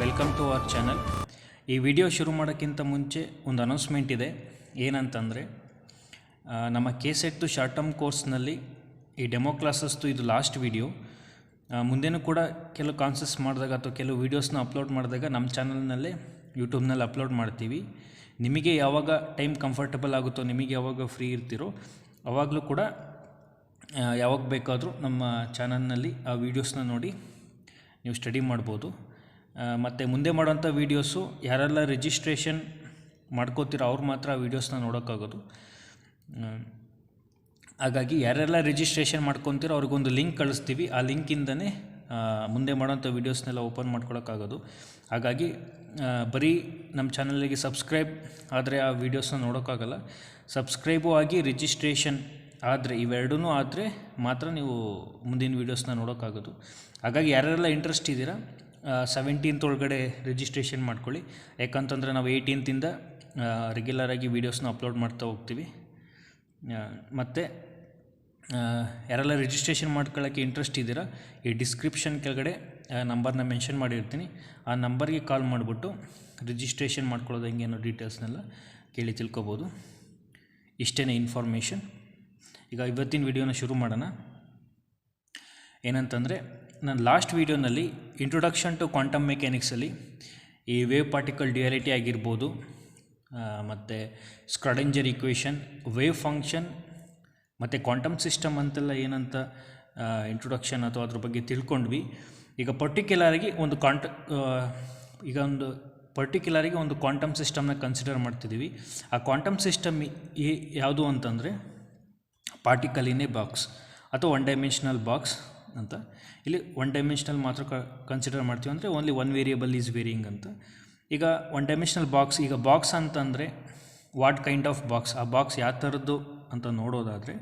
Welcome to our channel. ಈ video ಶುರು ಮಾಡೋಕ್ಕಿಂತ ಮುಂಚೆ ಒಂದು ಅನೌನ್ಸ್ಮೆಂಟ್ ಇದೆ. ಏನಂತಂದರೆ ನಮ್ಮ KCET ಶಾರ್ಟ್ ಟರ್ಮ್ ಕೋರ್ಸ್ನಲ್ಲಿ ಈ ಡೆಮೋ ಕ್ಲಾಸಸ್ದು ಇದು ಲಾಸ್ಟ್ ವಿಡಿಯೋ. ಮುಂದೆನೂ ಕೂಡ ಕೆಲವು ಕಾನ್ಸೆಪ್ಟ್ಸ್ ಮಾಡಿದಾಗ ಅಥವಾ ಕೆಲವು ವೀಡಿಯೋಸ್ನ ಅಪ್ಲೋಡ್ ಮಾಡಿದಾಗ ನಮ್ಮ ಚಾನಲ್ನಲ್ಲೇ ಯೂಟ್ಯೂಬ್ನಲ್ಲಿ ಅಪ್ಲೋಡ್ ಮಾಡ್ತೀವಿ. ನಿಮಗೆ ಯಾವಾಗ ಟೈಮ್ ಕಂಫರ್ಟಬಲ್ ಆಗುತ್ತೋ, ನಿಮಗೆ ಯಾವಾಗ ಫ್ರೀ ಇರ್ತೀರೋ ಆವಾಗಲೂ ಕೂಡ ಯಾವಾಗ ಬೇಕಾದರೂ ನಮ್ಮ ಚಾನಲ್ನಲ್ಲಿ ಆ ವೀಡಿಯೋಸ್ನ ನೋಡಿ ನೀವು ಸ್ಟಡಿ ಮಾಡ್ಬೋದು. ಮತ್ತು ಮುಂದೆ ಮಾಡೋಂಥ ವೀಡಿಯೋಸು ಯಾರೆಲ್ಲ ರಿಜಿಸ್ಟ್ರೇಷನ್ ಮಾಡ್ಕೋತೀರೋ ಅವ್ರು ಮಾತ್ರ ಆ ವೀಡಿಯೋಸ್ನ ನೋಡೋಕ್ಕಾಗೋದು. ಹಾಗಾಗಿ ಯಾರೆಲ್ಲ ರಿಜಿಸ್ಟ್ರೇಷನ್ ಮಾಡ್ಕೊತೀರೋ ಅವ್ರಿಗೊಂದು ಲಿಂಕ್ ಕಳಿಸ್ತೀವಿ. ಆ ಲಿಂಕಿಂದನೇ ಮುಂದೆ ಮಾಡೋಂಥ ವೀಡಿಯೋಸ್ನೆಲ್ಲ ಓಪನ್ ಮಾಡ್ಕೊಳಕ್ಕಾಗೋದು. ಹಾಗಾಗಿ ಬರೀ ನಮ್ಮ ಚಾನಲಿಗೆ ಸಬ್ಸ್ಕ್ರೈಬ್ ಆದರೆ ಆ ವೀಡಿಯೋಸ್ನ ನೋಡೋಕ್ಕಾಗಲ್ಲ. ಸಬ್ಸ್ಕ್ರೈಬು ಆಗಿ ರಿಜಿಸ್ಟ್ರೇಷನ್ ಆದರೆ ಇವೆರಡೂ ಆದರೆ ಮಾತ್ರ ನೀವು ಮುಂದಿನ ವೀಡಿಯೋಸ್ನ ನೋಡೋಕ್ಕಾಗೋದು. ಹಾಗಾಗಿ ಯಾರೆಲ್ಲ ಇಂಟ್ರೆಸ್ಟ್ ಇದ್ದೀರಾ 17th ಒಳಗಡೆ ರಿಜಿಸ್ಟ್ರೇಷನ್ ಮಾಡ್ಕೊಳ್ಳಿ. ಯಾಕಂತಂದರೆ ನಾವು 18th ರೆಗ್ಯುಲರಾಗಿ ವೀಡಿಯೋಸ್ನ ಅಪ್ಲೋಡ್ ಮಾಡ್ತಾ ಹೋಗ್ತೀವಿ. ಮತ್ತು ಯಾರೆಲ್ಲ ರಿಜಿಸ್ಟ್ರೇಷನ್ ಮಾಡ್ಕೊಳ್ಳೋಕ್ಕೆ ಇಂಟ್ರೆಸ್ಟ್ ಇದ್ದೀರಾ, ಈ ಡಿಸ್ಕ್ರಿಪ್ಷನ್ ಕೆಳಗಡೆ ನಂಬರ್ನ ಮೆನ್ಷನ್ ಮಾಡಿರ್ತೀನಿ. ಆ ನಂಬರ್ಗೆ ಕಾಲ್ ಮಾಡಿಬಿಟ್ಟು ರಿಜಿಸ್ಟ್ರೇಷನ್ ಮಾಡ್ಕೊಳ್ಳೋದು ಹೆಂಗೆ ಅನ್ನೋ ಡೀಟೇಲ್ಸ್ನೆಲ್ಲ ಕೇಳಿ ತಿಳ್ಕೊಬೋದು. ಇಷ್ಟೇ ಇನ್ಫಾರ್ಮೇಷನ್. ಈಗ ಇವತ್ತಿನ ವಿಡಿಯೋನ ಶುರು ಮಾಡೋಣ. ಏನಂತಂದರೆ, ನಾನು ಲಾಸ್ಟ್ ವೀಡಿಯೋನಲ್ಲಿ ಇಂಟ್ರೊಡಕ್ಷನ್ ಟು ಕ್ವಾಂಟಮ್ ಮೆಕ್ಯಾನಿಕ್ಸಲ್ಲಿ ಈ ವೇವ್ ಪಾರ್ಟಿಕಲ್ ಡ್ಯುಯಾಲಿಟಿ ಆಗಿರ್ಬೋದು, ಮತ್ತು ಸ್ಕ್ರಾಡಿಂಜರ್ ಈಕ್ವೇಷನ್, ವೇವ್ ಫಂಕ್ಷನ್ ಮತ್ತು ಕ್ವಾಂಟಮ್ ಸಿಸ್ಟಮ್ ಅಂತೆಲ್ಲ ಏನಂತ ಇಂಟ್ರೊಡಕ್ಷನ್ ಅಥವಾ ಅದ್ರ ಬಗ್ಗೆ ತಿಳ್ಕೊಂಡ್ವಿ. ಈಗ ಪರ್ಟಿಕ್ಯುಲರಾಗಿ ಒಂದು ಕ್ವಾಂಟಮ್ ಸಿಸ್ಟಮ್ನ ಕನ್ಸಿಡರ್ ಮಾಡ್ತಿದ್ದೀವಿ. ಆ ಕ್ವಾಂಟಮ್ ಸಿಸ್ಟಮ್ ಯಾವುದು ಅಂತಂದರೆ ಪಾರ್ಟಿಕಲ್ ಇನ್ ಎ ಬಾಕ್ಸ್ ಅಥವಾ ಒನ್ ಡೈಮೆನ್ಷನಲ್ ಬಾಕ್ಸ್ ಅಂತ. ಇಲ್ಲಿ ಒನ್ ಡೈಮೆನ್ಷನಲ್ ಮಾತ್ರ ಕನ್ಸಿಡರ್ ಮಾಡ್ತೀವಿ, ಅಂದರೆ only one variable is varying ಅಂತ. ಈಗ ಒನ್ ಡೈಮೆನ್ಷನಲ್ ಬಾಕ್ಸ್, ಈಗ ಬಾಕ್ಸ್ ಅಂತಂದರೆ ವಾಟ್ ಕೈಂಡ್ ಆಫ್ ಬಾಕ್ಸ್, ಆ ಬಾಕ್ಸ್ ಯಾವ ಥರದ್ದು ಅಂತ ನೋಡೋದಾದರೆ,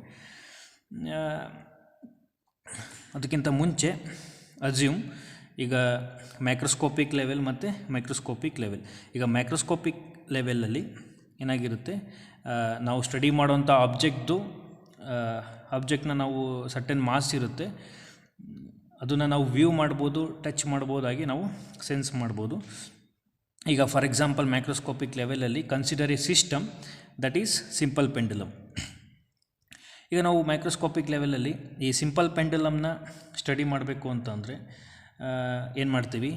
ಅದಕ್ಕಿಂತ ಮುಂಚೆ ಅಸ್ಯೂಮ್ ಈಗ ಮೈಕ್ರೋಸ್ಕೋಪಿಕ್ ಲೆವೆಲ್ ಮತ್ತು ಮೈಕ್ರೋಸ್ಕೋಪಿಕ್ ಲೆವೆಲ್. ಈಗ ಮೈಕ್ರೋಸ್ಕೋಪಿಕ್ ಲೆವೆಲಲ್ಲಿ ಏನಾಗಿರುತ್ತೆ, ನಾವು ಸ್ಟಡಿ ಮಾಡೋಂಥ ಆಬ್ಜೆಕ್ಟ್ನ ನಾವು ಸರ್ಟೆನ್ ಮಾಸ್ ಇರುತ್ತೆ, ಅದನ್ನು ನಾವು ವ್ಯೂ ಮಾಡ್ಬೋದು, ಟಚ್ ಮಾಡ್ಬೋದಾಗಿ ನಾವು ಸೆನ್ಸ್ ಮಾಡ್ಬೋದು. ಈಗ ಫಾರ್ ಎಕ್ಸಾಂಪಲ್ ಮೈಕ್ರೋಸ್ಕೋಪಿಕ್ ಲೆವೆಲಲ್ಲಿ consider A system that is simple pendulum. ಈಗ ನಾವು ಮೈಕ್ರೋಸ್ಕೋಪಿಕ್ ಲೆವೆಲಲ್ಲಿ ಈ ಸಿಂಪಲ್ ಪೆಂಡುಲಮ್ನ ಸ್ಟಡಿ ಮಾಡಬೇಕು ಅಂತಂದರೆ ಏನು ಮಾಡ್ತೀವಿ,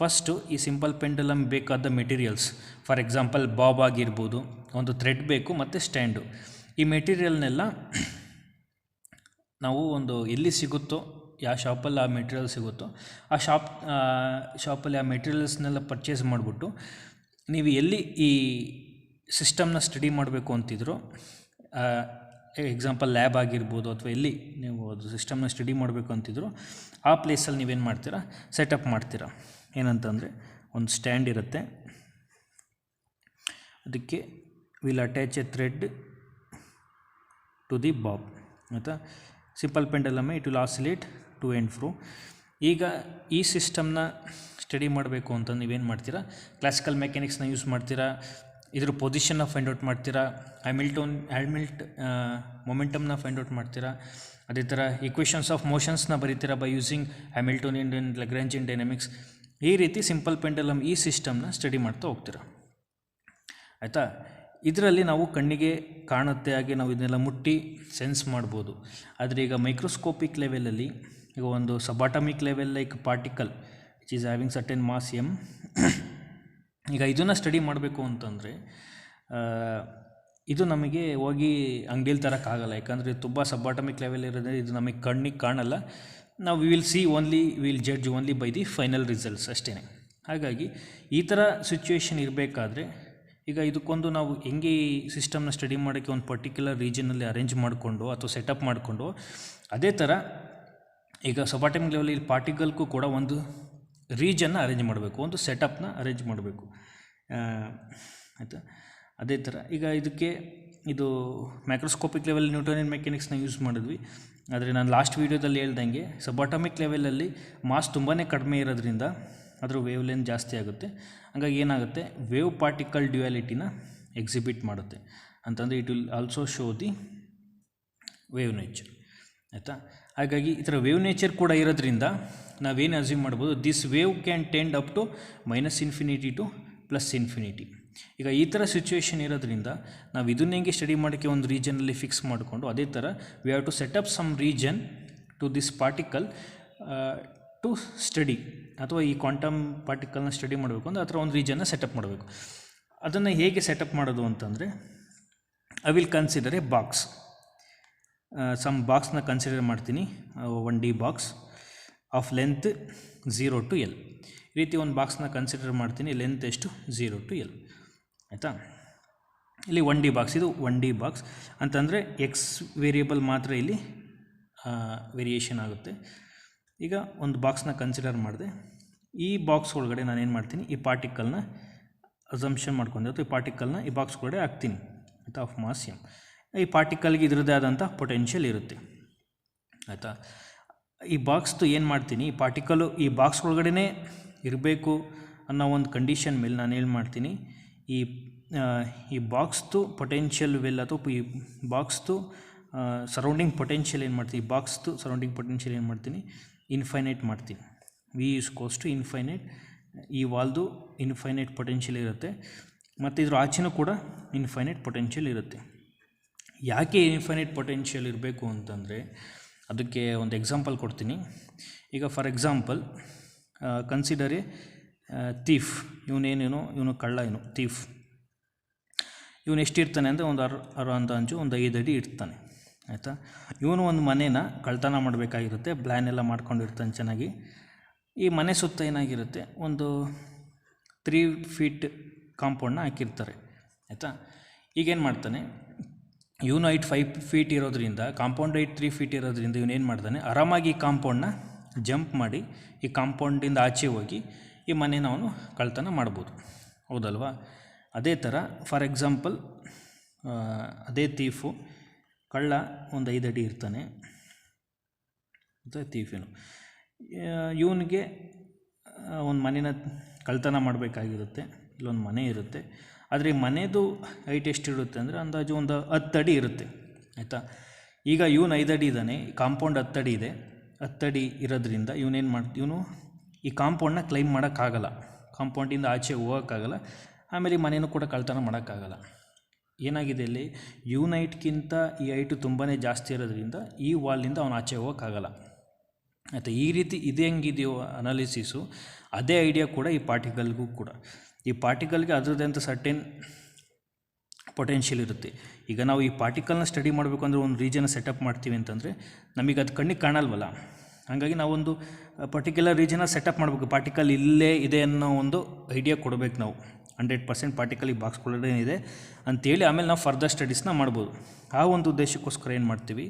ಫಸ್ಟು ಈ ಸಿಂಪಲ್ ಪೆಂಡುಲಮ್ ಬೇಕಾದ ಮೆಟೀರಿಯಲ್ಸ್, ಫಾರ್ ಎಕ್ಸಾಂಪಲ್ ಬಾಬ್ ಆಗಿರ್ಬೋದು, ಒಂದು ಥ್ರೆಡ್ ಬೇಕು ಮತ್ತು ಸ್ಟ್ಯಾಂಡು. ಈ ಮೆಟೀರಿಯಲ್ನೆಲ್ಲ ನಾವು ಒಂದು ಎಲ್ಲಿ ಸಿಗುತ್ತೋ, ಯಾವ ಶಾಪಲ್ಲಿ ಆ ಮೆಟೀರಿಯಲ್ ಸಿಗುತ್ತೋ ಆ ಶಾಪಲ್ಲಿ ಆ ಮೆಟೀರಿಯಲ್ಸ್ನೆಲ್ಲ ಪರ್ಚೇಸ್ ಮಾಡಿಬಿಟ್ಟು ನೀವು ಎಲ್ಲಿ ಈ ಸಿಸ್ಟಮ್ನ ಸ್ಟಡಿ ಮಾಡಬೇಕು ಅಂತಿದ್ರು, ಎಕ್ಸಾಂಪಲ್ ಲ್ಯಾಬ್ ಆಗಿರ್ಬೋದು ಅಥವಾ ಎಲ್ಲಿ ನೀವು ಅದು ಸಿಸ್ಟಮ್ನ ಸ್ಟಡಿ ಮಾಡಬೇಕು ಅಂತಿದ್ರು ಆ ಪ್ಲೇಸಲ್ಲಿ ನೀವೇನು ಮಾಡ್ತೀರಾ, ಸೆಟಪ್ ಮಾಡ್ತೀರಾ. ಏನಂತಂದರೆ ಒಂದು ಸ್ಟ್ಯಾಂಡ್ ಇರುತ್ತೆ, ಅದಕ್ಕೆ will attach a thread to the bob ಆಯಿತಾ. Simple pendulum it will oscillate to and fro. ಈಗ ಈ ಸಿಸ್ಟಮ್ನ ಸ್ಟಡಿ ಮಾಡಬೇಕು ಅಂತ ನೀವೇನು ಮಾಡ್ತೀರಾ, ಕ್ಲಾಸಿಕಲ್ ಮೆಕ್ಯಾನಿಕ್ಸ್ನ ಯೂಸ್ ಮಾಡ್ತೀರಾ, ಇದ್ರ ಪೊಸಿಷನ್ನ ಫೈಂಡ್ ಔಟ್ ಮಾಡ್ತೀರಾ, ಮೊಮೆಂಟಮ್ನ ಫೈಂಡ್ ಔಟ್ ಮಾಡ್ತೀರಾ, ಅದೇ ಥರ ಈಕ್ವೇಷನ್ಸ್ ಆಫ್ ಮೋಷನ್ಸ್ನ ಬರೀತೀರಾ by using Hamiltonian and Lagrangian dynamics. ಈ ರೀತಿ ಸಿಂಪಲ್ ಪೆಂಡಲಮ್ ಈ ಸಿಸ್ಟಮ್ನ ಸ್ಟಡಿ ಮಾಡ್ತಾ ಹೋಗ್ತೀರಾ ಆಯಿತಾ. ಇದರಲ್ಲಿ ನಾವು ಕಣ್ಣಿಗೆ ಕಾಣುತ್ತೆ, ಹಾಗೆ ನಾವು ಇದನ್ನೆಲ್ಲ ಮುಟ್ಟಿ ಸೆನ್ಸ್ ಮಾಡ್ಬೋದು. ಆದರೆ ಈಗ ಮೈಕ್ರೋಸ್ಕೋಪಿಕ್ ಲೆವೆಲಲ್ಲಿ, ಈಗ ಒಂದು subatomic level like particle which is having certain mass M, ಈಗ ಇದನ್ನು ಸ್ಟಡಿ ಮಾಡಬೇಕು ಅಂತಂದರೆ ಇದು ನಮಗೆ ಹೋಗಿ ಅಂಗಡಿಯಲ್ಲಿ ತರೋಕ್ಕಾಗಲ್ಲ. ಯಾಕಂದರೆ ಇದು ತುಂಬ ಸಬಾಟಮಿಕ್ ಲೆವೆಲ್ ಇರೋದ್ರೆ ಇದು ನಮಗೆ ಕಣ್ಣಿಗೆ ಕಾಣಲ್ಲ. ನಾವು will judge only by the final results ಅಷ್ಟೇ. ಹಾಗಾಗಿ ಈ ಥರ ಸಿಚುವೇಷನ್ ಇರಬೇಕಾದ್ರೆ ಈಗ ಇದಕ್ಕೊಂದು ನಾವು ಹೆಂಗೆ ಈ ಸಿಸ್ಟಮ್ನ ಸ್ಟಡಿ ಮಾಡೋಕ್ಕೆ ಒಂದು ಪರ್ಟಿಕ್ಯುಲರ್ ರೀಜನಲ್ಲಿ ಅರೇಂಜ್ ಮಾಡಿಕೊಂಡು ಅಥವಾ ಸೆಟಪ್ ಮಾಡಿಕೊಂಡು, ಅದೇ ಥರ ಈಗ ಸಬಾಟಮಿಕ್ ಲೆವೆಲಲ್ಲಿ ಪಾರ್ಟಿಕಲ್ಗೂ ಕೂಡ ಒಂದು ರೀಜನ್ನ ಅರೇಂಜ್ ಮಾಡಬೇಕು, ಒಂದು ಸೆಟಪ್ನ ಅರೇಂಜ್ ಮಾಡಬೇಕು ಆಯಿತಾ. ಅದೇ ಥರ ಈಗ ಇದು ಮೈಕ್ರೋಸ್ಕೋಪಿಕ್ ಲೆವೆಲ್ ನ್ಯೂಟೋನಿಯನ್ ಮೆಕ್ಯಾನಿಕ್ಸ್ನ ಯೂಸ್ ಮಾಡಿದ್ವಿ. ಆದರೆ ನಾನು ಲಾಸ್ಟ್ ವೀಡಿಯೋದಲ್ಲಿ ಹೇಳ್ದಂಗೆ ಸಬಾಟಮಿಕ್ ಲೆವೆಲಲ್ಲಿ ಮಾಸ್ ತುಂಬಾ ಕಡಿಮೆ ಇರೋದ್ರಿಂದ ಅದರ ವೇವ್ ಲೆಂತ್ ಜಾಸ್ತಿ ಆಗುತ್ತೆ. ಹಾಗಾಗಿ ಏನಾಗುತ್ತೆ, ವೇವ್ ಪಾರ್ಟಿಕಲ್ ಡ್ಯುಯಾಲಿಟಿನ ಎಕ್ಸಿಬಿಟ್ ಮಾಡುತ್ತೆ ಅಂತಂದರೆ it will also show the wave nature ಆಯಿತಾ. ಹಾಗಾಗಿ ಈ ಥರ ವೇವ್ ನೇಚರ್ ಕೂಡ ಇರೋದ್ರಿಂದ ನಾವೇನು ಅಸ್ಯೂಮ್ ಮಾಡ್ಬೋದು, this wave can tend up to -infinity to +infinity. ಈಗ ಈ ಥರ ಸಿಚುವೇಶನ್ ಇರೋದ್ರಿಂದ ನಾವು ಇದನ್ನ ಹೆಂಗೆ ಸ್ಟಡಿ ಮಾಡೋಕ್ಕೆ ಒಂದು ರೀಜನಲ್ಲಿ ಫಿಕ್ಸ್ ಮಾಡಿಕೊಂಡು, ಅದೇ ಥರ we have to set up some region to this particle to study, ಅಥವಾ ಈ ಕ್ವಾಂಟಮ್ ಪಾರ್ಟಿಕಲ್ನ ಸ್ಟಡಿ ಮಾಡಬೇಕು ಅಂದರೆ ಆ ಥರ ಒಂದು ರೀಜನ್ನ ಸೆಟಪ್ ಮಾಡಬೇಕು. ಅದನ್ನು ಹೇಗೆ ಸೆಟಪ್ ಮಾಡೋದು ಅಂತಂದರೆ, I will consider a box. Some ಬಾಕ್ಸ್ನ ಕನ್ಸಿಡರ್ ಮಾಡ್ತೀನಿ, 1D box of length 0 to L. ಈ ರೀತಿ ಒಂದು ಬಾಕ್ಸ್ನ ಕನ್ಸಿಡರ್ ಮಾಡ್ತೀನಿ, ಲೆಂತ್ ಎಷ್ಟು 0 to L, ಆಯಿತಾ. ಇಲ್ಲಿ 1D ಬಾಕ್ಸ್, ಇದು 1D ಬಾಕ್ಸ್ ಅಂತಂದರೆ ಎಕ್ಸ್ ವೇರಿಯೇಬಲ್ ಮಾತ್ರ ಇಲ್ಲಿ ವೇರಿಯೇಷನ್ ಆಗುತ್ತೆ. ಈಗ ಒಂದು ಬಾಕ್ಸ್ನ ಕನ್ಸಿಡರ್ ಮಾಡಿದೆ, ಈ ಬಾಕ್ಸ್ ಒಳಗಡೆ ನಾನು ಏನು ಮಾಡ್ತೀನಿ, ಈ ಪಾರ್ಟಿಕಲ್ನ ಅಸಂಪ್ಷನ್ ಮಾಡ್ಕೊಂಡೆ, ಅಥವಾ ಈ ಪಾರ್ಟಿಕಲ್ನ ಈ ಬಾಕ್ಸ್ ಒಳಗಡೆ ಹಾಕ್ತೀನಿ, ಆಯಿತಾ, ಆಫ್ ಮಾಸ್ ಎಮ್. ಈ ಪಾರ್ಟಿಕಲ್ಗೆ ಇದರದ್ದೇ ಆದಂಥ ಪೊಟೆನ್ಷಿಯಲ್ ಇರುತ್ತೆ, ಆಯಿತಾ. ಈ ಬಾಕ್ಸ್ದು ಏನು ಮಾಡ್ತೀನಿ, ಈ ಪಾರ್ಟಿಕಲು ಈ ಬಾಕ್ಸ್ ಒಳಗಡೆ ಇರಬೇಕು ಅನ್ನೋ ಒಂದು ಕಂಡೀಷನ್ ಮೇಲೆ ನಾನು ಏನು ಮಾಡ್ತೀನಿ, ಈ ಬಾಕ್ಸ್ದು ಪೊಟೆನ್ಷಿಯಲ್ ವೆಲ್ ಅಥವಾ ಈ ಬಾಕ್ಸ್ದು ಸರೌಂಡಿಂಗ್ ಪೊಟೆನ್ಷಿಯಲ್ ಏನು ಮಾಡ್ತೀನಿ, ಈ ಬಾಕ್ಸ್ದು ಸರೌಂಡಿಂಗ್ ಪೊಟೆನ್ಷಿಯಲ್ ಏನು ಮಾಡ್ತೀನಿ, ಇನ್ಫೈನೈಟ್ ಮಾಡ್ತೀನಿ. V is goes to infinite. ಈ ವಾಲ್ದು ಇನ್ಫೈನೈಟ್ ಪೊಟೆನ್ಷಿಯಲ್ ಇರುತ್ತೆ, ಮತ್ತು ಇದ್ರ ಆಚೆನೂ ಕೂಡ ಇನ್ಫೈನೈಟ್ ಪೊಟೆನ್ಷಿಯಲ್ ಇರುತ್ತೆ. ಯಾಕೆ ಇನ್ಫೈನೈಟ್ ಪೊಟೆನ್ಷಿಯಲ್ ಇರಬೇಕು ಅಂತಂದರೆ, ಅದಕ್ಕೆ ಒಂದು ಎಕ್ಸಾಂಪಲ್ ಕೊಡ್ತೀನಿ. ಈಗ for example consider A thief. ಇವನು ಕಳ್ಳ, ಥೀಫ್. ಇವನು ಎಷ್ಟಿರ್ತಾನೆ ಅಂದರೆ ಒಂದು ಅಂದಾಜು ಒಂದು 5 ಅಡಿ ಇರ್ತಾನೆ, ಆಯಿತಾ. ಇವನು ಒಂದು ಮನೇನ ಕಳ್ತನ ಮಾಡಬೇಕಾಗಿರುತ್ತೆ, ಪ್ಲ್ಯಾನ್ ಎಲ್ಲ ಮಾಡ್ಕೊಂಡಿರ್ತಾನೆ ಚೆನ್ನಾಗಿ. ಈ ಮನೆ ಸುತ್ತ ಏನಾಗಿರುತ್ತೆ, ಒಂದು 3 feet ಕಾಂಪೌಂಡನ್ನ ಹಾಕಿರ್ತಾರೆ, ಆಯಿತಾ. ಈಗೇನು ಮಾಡ್ತಾನೆ, ಇವನು ಹೈಟ್ 5 feet ಇರೋದ್ರಿಂದ, ಕಾಂಪೌಂಡ್ ಹೈಟ್ 3 feet ಇರೋದ್ರಿಂದ ಇವನೇನು ಮಾಡ್ತಾನೆ, ಆರಾಮಾಗಿ ಈ ಕಾಂಪೌಂಡನ್ನ ಜಂಪ್ ಮಾಡಿ ಈ ಕಾಂಪೌಂಡಿಂದ ಆಚೆ ಹೋಗಿ ಈ ಮನೇನ ಅವನು ಕಳ್ತನ ಮಾಡ್ಬೋದು, ಹೌದಲ್ವಾ. ಅದೇ ಥರ ಫಾರ್ ಎಕ್ಸಾಂಪಲ್ ಅದೇ ಥೀಫು, ಕಳ್ಳ ಒಂದು 5 ಅಡಿ ಇರ್ತಾನೆ, ಮತ್ತು ಥೀಫೇನು ಇವನಿಗೆ ಒಂದು ಮನೇನ ಕಳ್ತನ ಮಾಡಬೇಕಾಗಿರುತ್ತೆ. ಇಲ್ಲೊಂದು ಮನೆ ಇರುತ್ತೆ, ಆದರೆ ಈ ಮನೆಯದು ಹೈಟ್ ಎಷ್ಟಿರುತ್ತೆ ಅಂದರೆ ಅಂದಾಜು ಒಂದು 10 ಅಡಿ ಇರುತ್ತೆ, ಆಯಿತಾ. ಈಗ ಇವನು 5 ಅಡಿ ಇದ್ದಾನೆ, ಕಾಂಪೌಂಡ್ 10 ಅಡಿ ಇದೆ. 10 ಅಡಿ ಇರೋದ್ರಿಂದ ಇವನು ಈ ಕಾಂಪೌಂಡನ್ನ ಕ್ಲೈಮ್ ಮಾಡೋಕ್ಕಾಗಲ್ಲ, ಕಾಂಪೌಂಡಿಂದ ಆಚೆ ಹೋಗೋಕ್ಕಾಗಲ್ಲ, ಆಮೇಲೆ ಈ ಮನೇನೂ ಕೂಡ ಕಳ್ತನ ಮಾಡೋಕ್ಕಾಗಲ್ಲ. ಏನಾಗಿದೆ ಇಲ್ಲಿ, ಇವನ ಹೈಟ್ಗಿಂತ ಈ ಹೈಟು ತುಂಬಾ ಜಾಸ್ತಿ ಇರೋದ್ರಿಂದ ಈ ವಾಲ್ನಿಂದ ಅವನು ಆಚೆ ಹೋಗೋಕ್ಕಾಗಲ್ಲ, ಆಯಿತಾ. ಈ ರೀತಿ ಇದು ಹೆಂಗಿದೆಯೋ ಅನಾಲಿಸಿಸು, ಅದೇ ಐಡಿಯಾ ಕೂಡ ಈ ಪಾರ್ಟಿಕಲ್ಗೂ ಕೂಡ. ಈ ಪಾರ್ಟಿಕಲ್ಗೆ ಅದರದ್ದೇ ಅಂತ ಸರ್ಟೆನ್ ಪೊಟೆನ್ಷಿಯಲ್ ಇರುತ್ತೆ. ಈಗ ನಾವು ಈ ಪಾರ್ಟಿಕಲ್ನ ಸ್ಟಡಿ ಮಾಡಬೇಕು ಅಂದರೆ ಒಂದು ರೀಜನ್ನ ಸೆಟಪ್ ಮಾಡ್ತೀವಿ ಅಂತಂದರೆ ನಮಗೆ ಅದು ಕಣ್ಣಿಗೆ ಕಾಣಲ್ವಲ್ಲ, ಹಾಗಾಗಿ ನಾವೊಂದು ಪರ್ಟಿಕ್ಯುಲರ್ ರೀಜನ್ನ ಸೆಟಪ್ ಮಾಡಬೇಕು. ಪಾರ್ಟಿಕಲ್ ಇಲ್ಲೇ ಇದೆ ಅನ್ನೋ ಒಂದು ಐಡಿಯಾ ಕೊಡಬೇಕು ನಾವು, 100% ಪಾರ್ಟಿಕಲ್ ಈ ಬಾಕ್ಸ್ ಒಳಗಡೆ ಇದೆ ಅಂತೇಳಿ, ಆಮೇಲೆ ನಾವು ಫರ್ದರ್ ಸ್ಟಡೀಸ್ನ ಮಾಡ್ಬೋದು. ಆ ಒಂದು ಉದ್ದೇಶಕ್ಕೋಸ್ಕರ ಏನು ಮಾಡ್ತೀವಿ,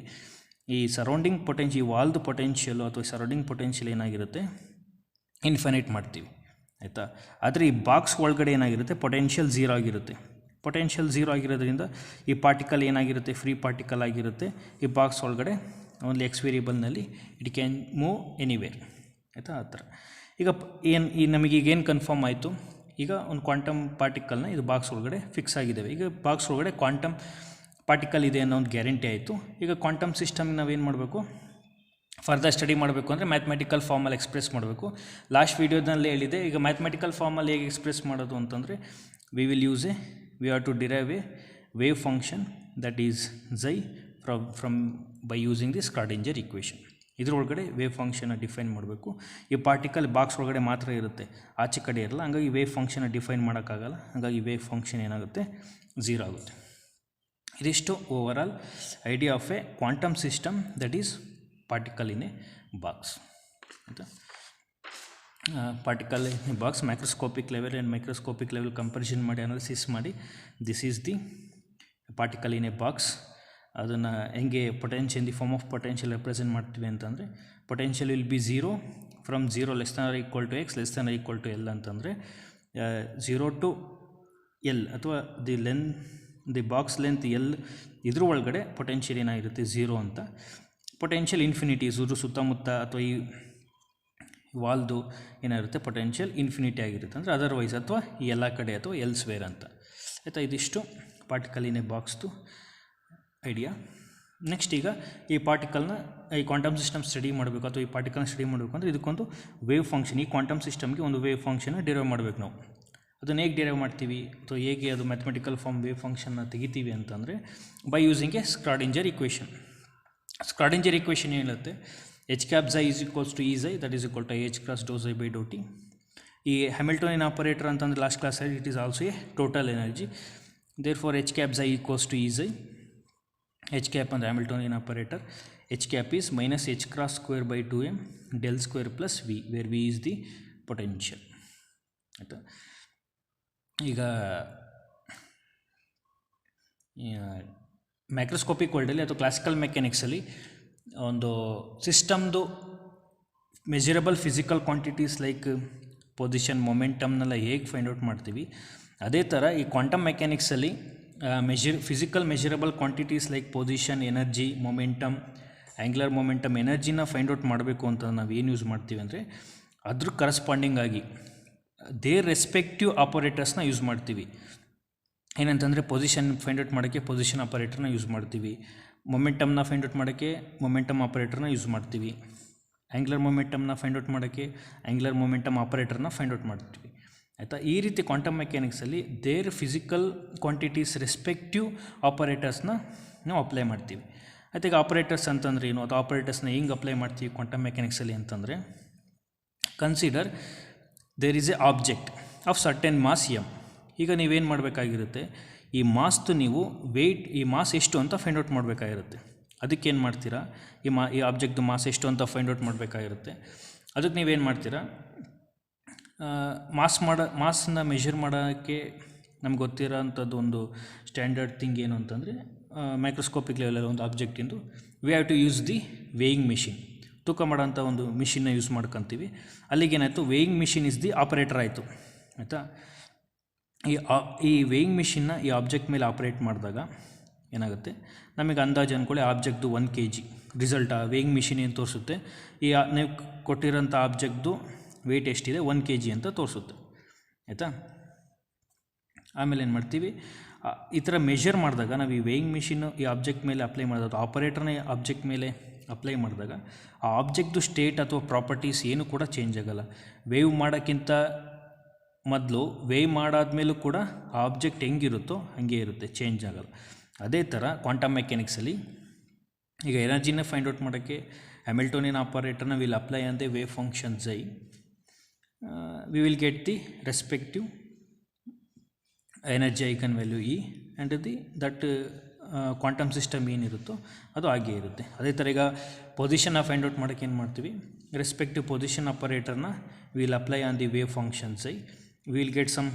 ಈ ಸರೌಂಡಿಂಗ್ ಈ ವಾಲ್ದು ಪೊಟೆನ್ಷಿಯಲು ಅಥವಾ ಸರೌಂಡಿಂಗ್ ಪೊಟೆನ್ಷಿಯಲ್ ಏನಾಗಿರುತ್ತೆ, ಇನ್ಫೈನೈಟ್ ಮಾಡ್ತೀವಿ, ಆಯಿತಾ. ಆದರೆ ಈ ಬಾಕ್ಸ್ ಒಳಗಡೆ ಏನಾಗಿರುತ್ತೆ, ಪೊಟೆನ್ಷಿಯಲ್ 0 ಆಗಿರುತ್ತೆ. ಪೊಟೆನ್ಷಿಯಲ್ 0 ಆಗಿರೋದ್ರಿಂದ ಈ ಪಾರ್ಟಿಕಲ್ ಏನಾಗಿರುತ್ತೆ, ಫ್ರೀ ಪಾರ್ಟಿಕಲ್ ಆಗಿರುತ್ತೆ. ಈ ಬಾಕ್ಸ್ ಒಳಗಡೆ ಓನ್ಲಿ ಎಕ್ಸ್ ವೇರಿಯೇಬಲ್ನಲ್ಲಿ ಇಟ್ ಕ್ಯಾನ್ ಮೂವ್ ಎನಿವೇರ್, ಆಯಿತಾ, ಆ ಥರ. ಈಗ ನಮಗೀಗೇನು ಕನ್ಫರ್ಮ್ ಆಯಿತು, ಈಗ ಒಂದು ಕ್ವಾಂಟಮ್ ಪಾರ್ಟಿಕಲ್ನ ಇದು ಬಾಕ್ಸ್ ಒಳಗಡೆ ಫಿಕ್ಸ್ ಆಗಿದ್ದಾವೆ. ಈಗ ಬಾಕ್ಸ್ ಒಳಗಡೆ ಕ್ವಾಂಟಮ್ ಪಾರ್ಟಿಕಲ್ ಇದೆ ಅನ್ನೋ ಒಂದು ಗ್ಯಾರಂಟಿ ಆಯಿತು. ಈಗ ಕ್ವಾಂಟಮ್ ಸಿಸ್ಟಮ್ಗೆ ನಾವೇನು ಮಾಡಬೇಕು, ಫರ್ದರ್ ಸ್ಟಡಿ ಮಾಡಬೇಕು ಅಂದರೆ ಮ್ಯಾಥಮೆಟಿಕಲ್ ಫಾರ್ಮಲ್ಲಿ ಎಕ್ಸ್ಪ್ರೆಸ್ ಮಾಡಬೇಕು. ಲಾಸ್ಟ್ ವೀಡಿಯೋದಲ್ಲಿ ಹೇಳಿದೆ. ಈಗ ಮ್ಯಾಥಮೆಟಿಕಲ್ ಫಾರ್ಮಲ್ಲಿ ಹೇಗೆ ಎಕ್ಸ್ಪ್ರೆಸ್ ಮಾಡೋದು ಅಂತಂದರೆ, we have to derive a wave function that is psi from by using the Schrodinger equation. ಇದರೊಳಗಡೆ ವೇವ್ ಫಂಕ್ಷನ್ನ ಡಿಫೈನ್ ಮಾಡಬೇಕು. ಈ ಪಾರ್ಟಿಕಲ್ ಬಾಕ್ಸ್ ಒಳಗಡೆ ಮಾತ್ರ ಇರುತ್ತೆ, ಆಚೆ ಕಡೆ ಇರಲ್ಲ, ಹಾಗಾಗಿ ವೇವ್ ಫಂಕ್ಷನ್ನ ಡಿಫೈನ್ ಮಾಡೋಕ್ಕಾಗಲ್ಲ. ಹಾಗಾಗಿ ವೇವ್ ಫಂಕ್ಷನ್ ಏನಾಗುತ್ತೆ, 0 ಆಗುತ್ತೆ. ಇದಿಷ್ಟು overall idea of a quantum system that is particle in a box, ಆಯಿತಾ. Particle in a box microscopic level and microscopic level comparison ಮಾಡಿ ಅನಾಲಿಸಿಸ್ ಮಾಡಿ, this is the particle in a box. ಅದನ್ನು ಹೆಂಗೆ potential, the form of potential represent ಮಾಡ್ತೀವಿ ಅಂತಂದರೆ, potential will be 0 from 0 x l L ಅಂತಂದರೆ 0 to L ಅಥವಾ the box length L, ಇದ್ರ ಒಳಗಡೆ ಪೊಟೆನ್ಷಿಯಲ್ ಏನಾಗಿರುತ್ತೆ 0 ಅಂತ. ಪೊಟೆನ್ಷಿಯಲ್ ಇನ್ಫಿನಿಟಿ, ಸುತ್ತಮುತ್ತ ಅಥವಾ ಈ ವಾಲ್ದು ಏನಾಗಿರುತ್ತೆ ಪೊಟೆನ್ಷಿಯಲ್ ಇನ್ಫಿನಿಟಿ ಆಗಿರುತ್ತೆ, ಅಂದರೆ ಅದರ್ವೈಸ್ ಅಥವಾ ಈ ಎಲ್ಲ ಕಡೆ ಅಥವಾ ಎಲ್ಸ್ವೇರ್ ಅಂತ, ಆಯಿತಾ. ಇದಿಷ್ಟು ಪಾರ್ಟಿಕಲ್ ಇನ್ ಎ ಬಾಕ್ಸ್ದು ಐಡಿಯಾ. ನೆಕ್ಸ್ಟ್ ಈಗ ಈ ಪಾರ್ಟಿಕಲ್ನ ಈ ಕ್ವಾಂಟಮ್ ಸಿಸ್ಟಮ್ ಸ್ಟಡಿ ಮಾಡಬೇಕು ಅಥವಾ ಈ ಪಾರ್ಟಿಕಲ್ನ ಸ್ಟಡಿ ಮಾಡಬೇಕು ಅಂದರೆ ಇದಕ್ಕೊಂದು ವೇವ್ ಫಂಕ್ಷನ್, ಈ ಕ್ವಾಂಟಮ್ ಸಿಸ್ಟಮ್ಗೆ ಒಂದು ವೇವ್ ಫಂಕ್ಷನ್ನ ಡಿರೈವ್ ಮಾಡಬೇಕು ನಾವು. ಅದನ್ನು ಹೇಗೆ ಡಿರೈವ್ ಮಾಡ್ತೀವಿ ಅಥವಾ ಹೇಗೆ ಅದು ಮ್ಯಾಥಮೆಟಿಕಲ್ ಫಾರ್ಮ್ ವೇವ್ ಫಂಕ್ಷನ್ನ ತೆಗಿತೀವಿ ಅಂತಂದರೆ by using a Schrodinger equation. Schrodinger equation ಹೇಳುತ್ತೆ H cap psi is equals to E psi that is equal to H cross doe psi by doe T. ಈ ಹ್ಯಾಮಿಲ್ಟೋನಿಯನ್ ಆಪರೇಟರ್ ಅಂತಂದರೆ last ಕ್ಲಾಸಲ್ಲಿ it is also a total energy. Therefore H cap psi equals to E psi. H cap ಅಂದರೆ Hamiltonian operator. H cap is minus H cross square by 2m del square plus V, wear V is the potential. ಆಯಿತಾ, ಈಗ microscopic ವರ್ಲ್ಡಲ್ಲಿ ಅಥವಾ classical ಮೆಕ್ಯಾನಿಕ್ಸಲ್ಲಿ ಒಂದು ಸಿಸ್ಟಮ್ದು measurable physical quantities like position, ಮೊಮೆಂಟಮ್ನೆಲ್ಲ ಹೇಗೆ ಫೈಂಡ್ ಔಟ್ ಮಾಡ್ತೀವಿ, ಅದೇ ಥರ ಈ ಕ್ವಾಂಟಮ್ ಮೆಕ್ಯಾನಿಕ್ಸಲ್ಲಿ physical measurable quantities like position, energy, momentum, angular momentum, ಎನರ್ಜಿನ ಫೈಂಡ್ ಔಟ್ ಮಾಡಬೇಕು ಅಂತ ನಾವು ಏನು ಯೂಸ್ ಮಾಡ್ತೀವಿ ಅಂದರೆ ಅದ್ರ ಕರೆಸ್ಪಾಂಡಿಂಗ್ ಆಗಿ ದೇರ್ ರೆಸ್ಪೆಕ್ಟಿವ್ ಆಪರೇಟರ್ಸ್ನ ಯೂಸ್ ಮಾಡ್ತೀವಿ. ಏನಂತಂದರೆ ಪೊಸಿಷನ್ ಫೈಂಡ್ ಔಟ್ ಮಾಡೋಕ್ಕೆ ಪೊಸಿಷನ್ ಆಪರೇಟರ್ನ ಯೂಸ್ ಮಾಡ್ತೀವಿ, ಮೊಮೆಂಟಮ್ನ ಫೈಂಡ್ ಔಟ್ ಮಾಡೋಕ್ಕೆ ಮೊಮೆಂಟಮ್ ಆಪರೇಟರ್ನ ಯೂಸ್ ಮಾಡ್ತೀವಿ, ಆ್ಯಂಗ್ಯುಲರ್ ಮೊಮೆಂಟಮ್ನ ಫೈಂಡ್ ಔಟ್ ಮಾಡೋಕ್ಕೆ ಆ್ಯಂಗ್ಯುಲರ್ ಮೊಮೆಂಟಮ್ ಆಪರೇಟರ್ನ ಫೈಂಡ್ ಔಟ್ ಮಾಡ್ತೀವಿ. ಆಯಿತಾ, ಈ ರೀತಿ ಕ್ವಾಂಟಮ್ ಮೆಕ್ಯಾನಿಕ್ಸಲ್ಲಿ ದೇರ್ ಫಿಸಿಕಲ್ ಕ್ವಾಂಟಿಟೀಸ್ ರೆಸ್ಪೆಕ್ಟಿವ್ ಆಪರೇಟರ್ಸ್ನ ನಾವು ಅಪ್ಲೈ ಮಾಡ್ತೀವಿ. ಆಯ್ತು, ಈಗ ಆಪರೇಟರ್ಸ್ ಅಂತಂದರೆ ಏನು, ಅದು ಆಪರೇಟರ್ಸ್ನ ಹೆಂಗೆ ಅಪ್ಲೈ ಮಾಡ್ತೀವಿ ಕ್ವಾಂಟಮ್ ಮೆಕ್ಯಾನಿಕ್ಸಲ್ಲಿ ಅಂತಂದರೆ, consider there is a object of certain mass M. ಈಗ ನೀವೇನು ಮಾಡಬೇಕಾಗಿರುತ್ತೆ, ಈ ಮಾಸ್ದು ನೀವು ವೆಯ್ಟ್, ಈ ಮಾಸ್ ಎಷ್ಟು ಅಂತ ಫೈಂಡ್ ಔಟ್ ಮಾಡಬೇಕಾಗಿರುತ್ತೆ. ಅದಕ್ಕೇನು ಮಾಡ್ತೀರಾ, ಈ ಆಬ್ಜೆಕ್ಟ್ದು ಮಾಸ್ ಎಷ್ಟು ಅಂತ ಫೈಂಡ್ ಔಟ್ ಮಾಡಬೇಕಾಗಿರುತ್ತೆ. ಅದಕ್ಕೆ ನೀವೇನು ಮಾಡ್ತೀರಾ, ಮಾಸನ್ನ ಮೆಷರ್ ಮಾಡೋಕ್ಕೆ ನಮ್ಗೆ ಗೊತ್ತಿರೋ ಅಂಥದ್ದು ಒಂದು ಸ್ಟ್ಯಾಂಡರ್ಡ್ ಥಿಂಗ್ ಏನು ಅಂತಂದರೆ ಮೈಕ್ರೋಸ್ಕೋಪಿಕ್ ಲೆವೆಲಲ್ಲಿ ಒಂದು ಆಬ್ಜೆಕ್ಟಿಂದು we have to use the weighing machine. ತೂಕ ಮಾಡೋಂಥ ಒಂದು ಮಿಷಿನ್ನ ಯೂಸ್ ಮಾಡ್ಕೊತೀವಿ. ಅಲ್ಲಿಗೇನಾಯಿತು, weighing machine is the operator ಆಯಿತು. ಆಯಿತಾ, ಈ ವೇಯಿಂಗ್ ಮಿಷಿನ್ನ ಈ ಆಬ್ಜೆಕ್ಟ್ ಮೇಲೆ ಆಪ್ರೇಟ್ ಮಾಡಿದಾಗ ಏನಾಗುತ್ತೆ, ನಮಗೆ ಅಂದಾಜು ಅಂದ್ಕೊಳ್ಳಿ ಆಬ್ಜೆಕ್ಟ್ದು 1 kg ರಿಸಲ್ಟ್ ಆ ವೇಯಿಂಗ್ ಮಿಷಿನ್ ಏನು ತೋರಿಸುತ್ತೆ, ಈ ನೀವು ಕೊಟ್ಟಿರೋಂಥ ಆಬ್ಜೆಕ್ಟ್ದು ವೆಯ್ಟ್ ಎಷ್ಟಿದೆ 1 kg ಅಂತ ತೋರಿಸುತ್ತೆ. ಆಯಿತಾ, ಆಮೇಲೆ ಏನು ಮಾಡ್ತೀವಿ, ಈ ಥರ ಮೆಷರ್ ಮಾಡಿದಾಗ ನಾವು ಈ ವೇಯಿಂಗ್ ಮಿಷಿನ್ನು ಈ ಆಬ್ಜೆಕ್ಟ್ ಮೇಲೆ ಅಪ್ಲೈ ಮಾಡಿದಾಗ, ಆಪರೇಟರ್ನ ಆಬ್ಜೆಕ್ಟ್ ಮೇಲೆ ಅಪ್ಲೈ ಮಾಡಿದಾಗ ಆ ಆಬ್ಜೆಕ್ಟ್ದು ಸ್ಟೇಟ್ ಅಥವಾ ಪ್ರಾಪರ್ಟೀಸ್ ಏನು ಕೂಡ ಚೇಂಜ್ ಆಗೋಲ್ಲ. ವೇವ್ ಮಾಡೋಕ್ಕಿಂತ ಮೊದಲು ವೇವ್ ಮಾಡಾದ್ಮೇಲೂ ಕೂಡ ಆ ಆಬ್ಜೆಕ್ಟ್ ಹೆಂಗಿರುತ್ತೋ ಹಾಗೆ ಇರುತ್ತೆ, ಚೇಂಜ್ ಆಗೋಲ್ಲ. ಅದೇ ಥರ ಕ್ವಾಂಟಮ್ ಮೆಕ್ಯಾನಿಕ್ಸಲ್ಲಿ ಈಗ ಎನರ್ಜಿನ ಫೈಂಡ್ ಔಟ್ ಮಾಡೋಕ್ಕೆ ಹ್ಯಾಮಿಲ್ಟೋನಿಯನ್ ಆಪರೇಟರ್ನ will apply on the wave function psi. We will get the respective energy eigen value E and that quantum system ಏನಿರುತ್ತೋ ಅದು ಹಾಗೆ ಇರುತ್ತೆ. ಅದೇ ಥರ ಈಗ ಪೊಸಿಷನ್ನ ಫೈಂಡ್ ಔಟ್ ಮಾಡೋಕ್ಕೆ ಏನು ಮಾಡ್ತೀವಿ, ರೆಸ್ಪೆಕ್ಟಿವ್ ಪೊಸಿಷನ್ ಆಪರೇಟರ್ನ will apply on the wave function psi, will get some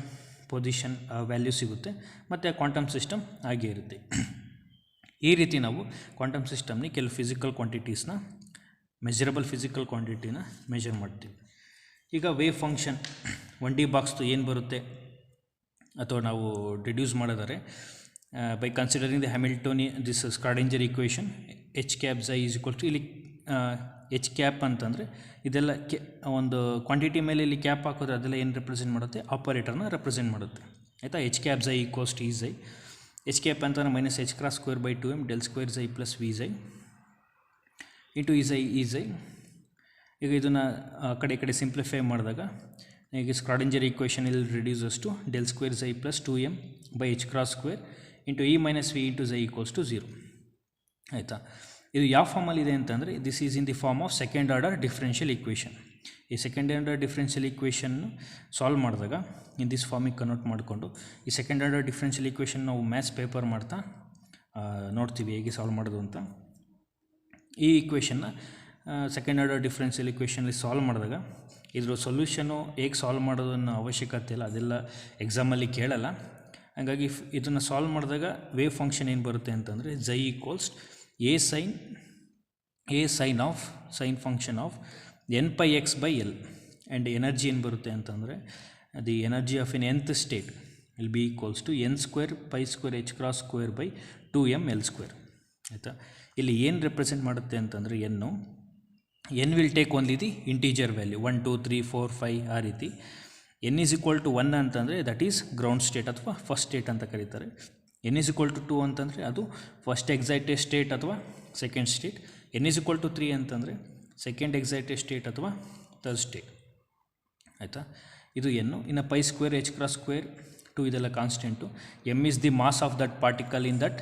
position value ಸಿಗುತ್ತೆ, ಮತ್ತು ಕ್ವಾಂಟಮ್ ಸಿಸ್ಟಮ್ ಹಾಗೆ ಇರುತ್ತೆ. ಈ ರೀತಿ ನಾವು ಕ್ವಾಂಟಮ್ ಸಿಸ್ಟಮ್ನಿ ಕೆಲವು ಫಿಸಿಕಲ್ ಕ್ವಾಂಟಿಟೀಸ್ನ, ಮೆಜರಬಲ್ ಫಿಸಿಕಲ್ ಕ್ವಾಂಟಿಟಿನ ಮೆಜರ್ ಮಾಡ್ತೀವಿ. ಈಗ ವೇವ್ ಫಂಕ್ಷನ್ 1D ಬಾಕ್ಸ್ದು ಏನು ಬರುತ್ತೆ ಅಥವಾ ನಾವು ಡಿಡ್ಯೂಸ್ ಮಾಡಿದರೆ by considering the Hamiltonian this Schrodinger equation H cap psi is equal to, ಇಲ್ಲಿ ಎಚ್ ಕ್ಯಾಪ್ ಅಂತಂದರೆ ಇದೆಲ್ಲ ಒಂದು ಕ್ವಾಂಟಿಟಿ ಮೇಲೆ ಇಲ್ಲಿ ಕ್ಯಾಪ್ ಹಾಕೋದ್ರೆ ಅದೆಲ್ಲ ಏನು ರೆಪ್ರೆಸೆಂಟ್ ಮಾಡುತ್ತೆ, ಆಪರೇಟರ್ನ ರೆಪ್ರೆಸೆಂಟ್ ಮಾಡುತ್ತೆ. ಆಯಿತಾ, H cap psi equals to E psi. H cap ಅಂತಂದರೆ minus H cross square by 2m del square psi plus V psi into E psi. ಈಗ ಇದನ್ನು ಕಡೆ ಕಡೆ ಸಿಂಪ್ಲಿಫೈ ಮಾಡಿದಾಗ ಈಗ ಸ್ಕ್ರಾಡಿಂಜರ್ ಈಕ್ವೇಷನ್ ಇಲ್ಲಿ reduces to del square psi plus 2m by H cross square into E minus V into psi equals to 0. ಆಯಿತಾ, ಇದು ಯಾವ ಫಾರ್ಮಲ್ಲಿದೆ ಅಂತಂದರೆ this is in the form of second order differential equation. ಈ second order differential ಈಕ್ವೇಷನ್ನು solve ಮಾಡಿದಾಗ in this ಫಾರ್ಮಿಗೆ convert ಮಾಡಿಕೊಂಡು ಈ second order differential equation ನಾವು ಮ್ಯಾಥ್ಸ್ ಪೇಪರ್ ಮಾಡ್ತಾ ನೋಡ್ತೀವಿ ಹೇಗೆ ಸಾಲ್ವ್ ಮಾಡೋದು ಅಂತ. ಈ ಈಕ್ವೇಷನ್ನ ಸೆಕೆಂಡ್ ಆರ್ಡರ್ ಡಿಫ್ರೆನ್ಷಿಯಲ್ ಈಕ್ವೇಷನಲ್ಲಿ ಸಾಲ್ವ್ ಮಾಡಿದಾಗ ಇದ್ರ ಸೊಲ್ಯೂಷನು ಹೇಗೆ ಸಾಲ್ವ್ ಮಾಡೋದನ್ನು ಅವಶ್ಯಕತೆ ಇಲ್ಲ, ಅದೆಲ್ಲ ಎಕ್ಸಾಮಲ್ಲಿ ಕೇಳಲ್ಲ. ಹಾಗಾಗಿ ಇದನ್ನು ಸಾಲ್ವ್ ಮಾಡಿದಾಗ ವೇವ್ ಫಂಕ್ಷನ್ ಏನು ಬರುತ್ತೆ ಅಂತಂದರೆ psi equals A sine function of N pi X by L. And energy ಏನು ಬರುತ್ತೆ ಅಂತಂದರೆ the energy of N nth state will be equals to n square pi square H cross square by 2m L square. ಆಯಿತಾ, ಇಲ್ಲಿ ಏನು represent ಮಾಡುತ್ತೆ ಅಂತಂದರೆ N will take only the integer value 1 2 3 4 5 ಆ ರೀತಿ. n ಈಸ್ ಈಕ್ವಲ್ ಟು 1 ಅಂತಂದರೆ that is ground state ಅಥವಾ first state ಅಂತ ಕರೀತಾರೆ. n ಈಸ್ ಈಕ್ವಲ್ ಟು 2 ಅಂತಂದರೆ ಅದು ಫಸ್ಟ್ ಎಕ್ಸೈಟೆಡ್ ಸ್ಟೇಟ್ ಅಥವಾ ಸೆಕೆಂಡ್ ಸ್ಟೇಟ್, n=3 ಅಂತಂದರೆ ಸೆಕೆಂಡ್ ಎಕ್ಸೈಟೆಡ್ ಸ್ಟೇಟ್ ಅಥವಾ ಥರ್ಡ್ ಸ್ಟೇಟ್. ಆಯಿತಾ, ಇದು ಎನ್ನು. ಇನ್ನು pi square h cross square 2 ಇದೆಲ್ಲ constant. m is the mass of that particle in that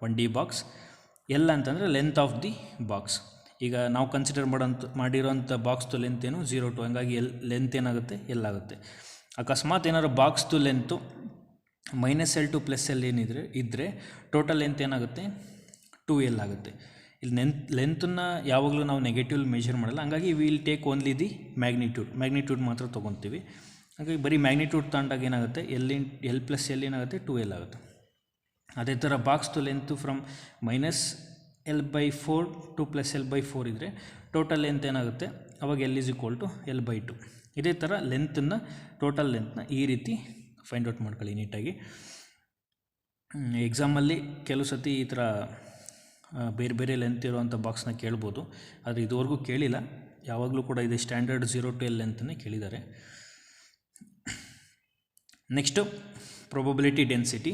1D box. L ಅಂತಂದರೆ ಲೆಂತ್ ಆಫ್ ದಿ ಬಾಕ್ಸ್. ಈಗ ನಾವು consider ಮಾಡಿರೋಂಥ ಬಾಕ್ಸ್ದು ಲೆಂತ್ ಏನು 0 to, ಹಂಗಾಗಿ ಲೆಂತ್ ಏನಾಗುತ್ತೆ L ಆಗುತ್ತೆ. ಅಕಸ್ಮಾತ್ ಏನಾದ್ರು ಬಾಕ್ಸ್ದು ಲೆಂತು -L to +L ಇದ್ದರೆ ಟೋಟಲ್ ಲೆಂತ್ ಏನಾಗುತ್ತೆ 2L ಆಗುತ್ತೆ. ಇಲ್ಲಿ ಲೆಂತನ್ನು ಯಾವಾಗಲೂ ನಾವು ನೆಗೆಟಿವ್ ಮೆಷರ್ ಮಾಡಲ್ಲ, ಹಂಗಾಗಿ will take only the magnitude ಮಾತ್ರ ತೊಗೊತೀವಿ. ಹಾಗಾಗಿ ಬರೀ ಮ್ಯಾಗ್ನಿಟ್ಯೂಡ್ ತಗೊಂಡಾಗ ಏನಾಗುತ್ತೆ L+L ಏನಾಗುತ್ತೆ 2L ಆಗುತ್ತೆ. ಅದೇ ಥರ ಬಾಕ್ಸ್ದು length from -L/4 to +L/4 ಇದ್ದರೆ ಟೋಟಲ್ ಲೆಂತ್ ಏನಾಗುತ್ತೆ ಅವಾಗ L=L/2. ಇದೇ ಥರ ಲೆಂತನ್ನು ಟೋಟಲ್ ಲೆಂತ್ನ ಈ ರೀತಿ ಫೈಂಡ್ ಔಟ್ ಮಾಡ್ಕೊಳ್ಳಿ ನೀಟಾಗಿ. ಎಕ್ಸಾಮಲ್ಲಿ ಕೆಲವು ಸತಿ ಈ ಥರ ಬೇರೆ ಬೇರೆ ಲೆಂತ್ ಇರುವಂಥ ಬಾಕ್ಸ್ನ ಕೇಳ್ಬೋದು, ಆದರೆ ಇದುವರೆಗೂ ಕೇಳಿಲ್ಲ. ಯಾವಾಗಲೂ ಕೂಡ ಇದು ಸ್ಟ್ಯಾಂಡರ್ಡ್ 0 to L ಲೆಂತನ್ನೇ ಕೇಳಿದ್ದಾರೆ. Next probability density,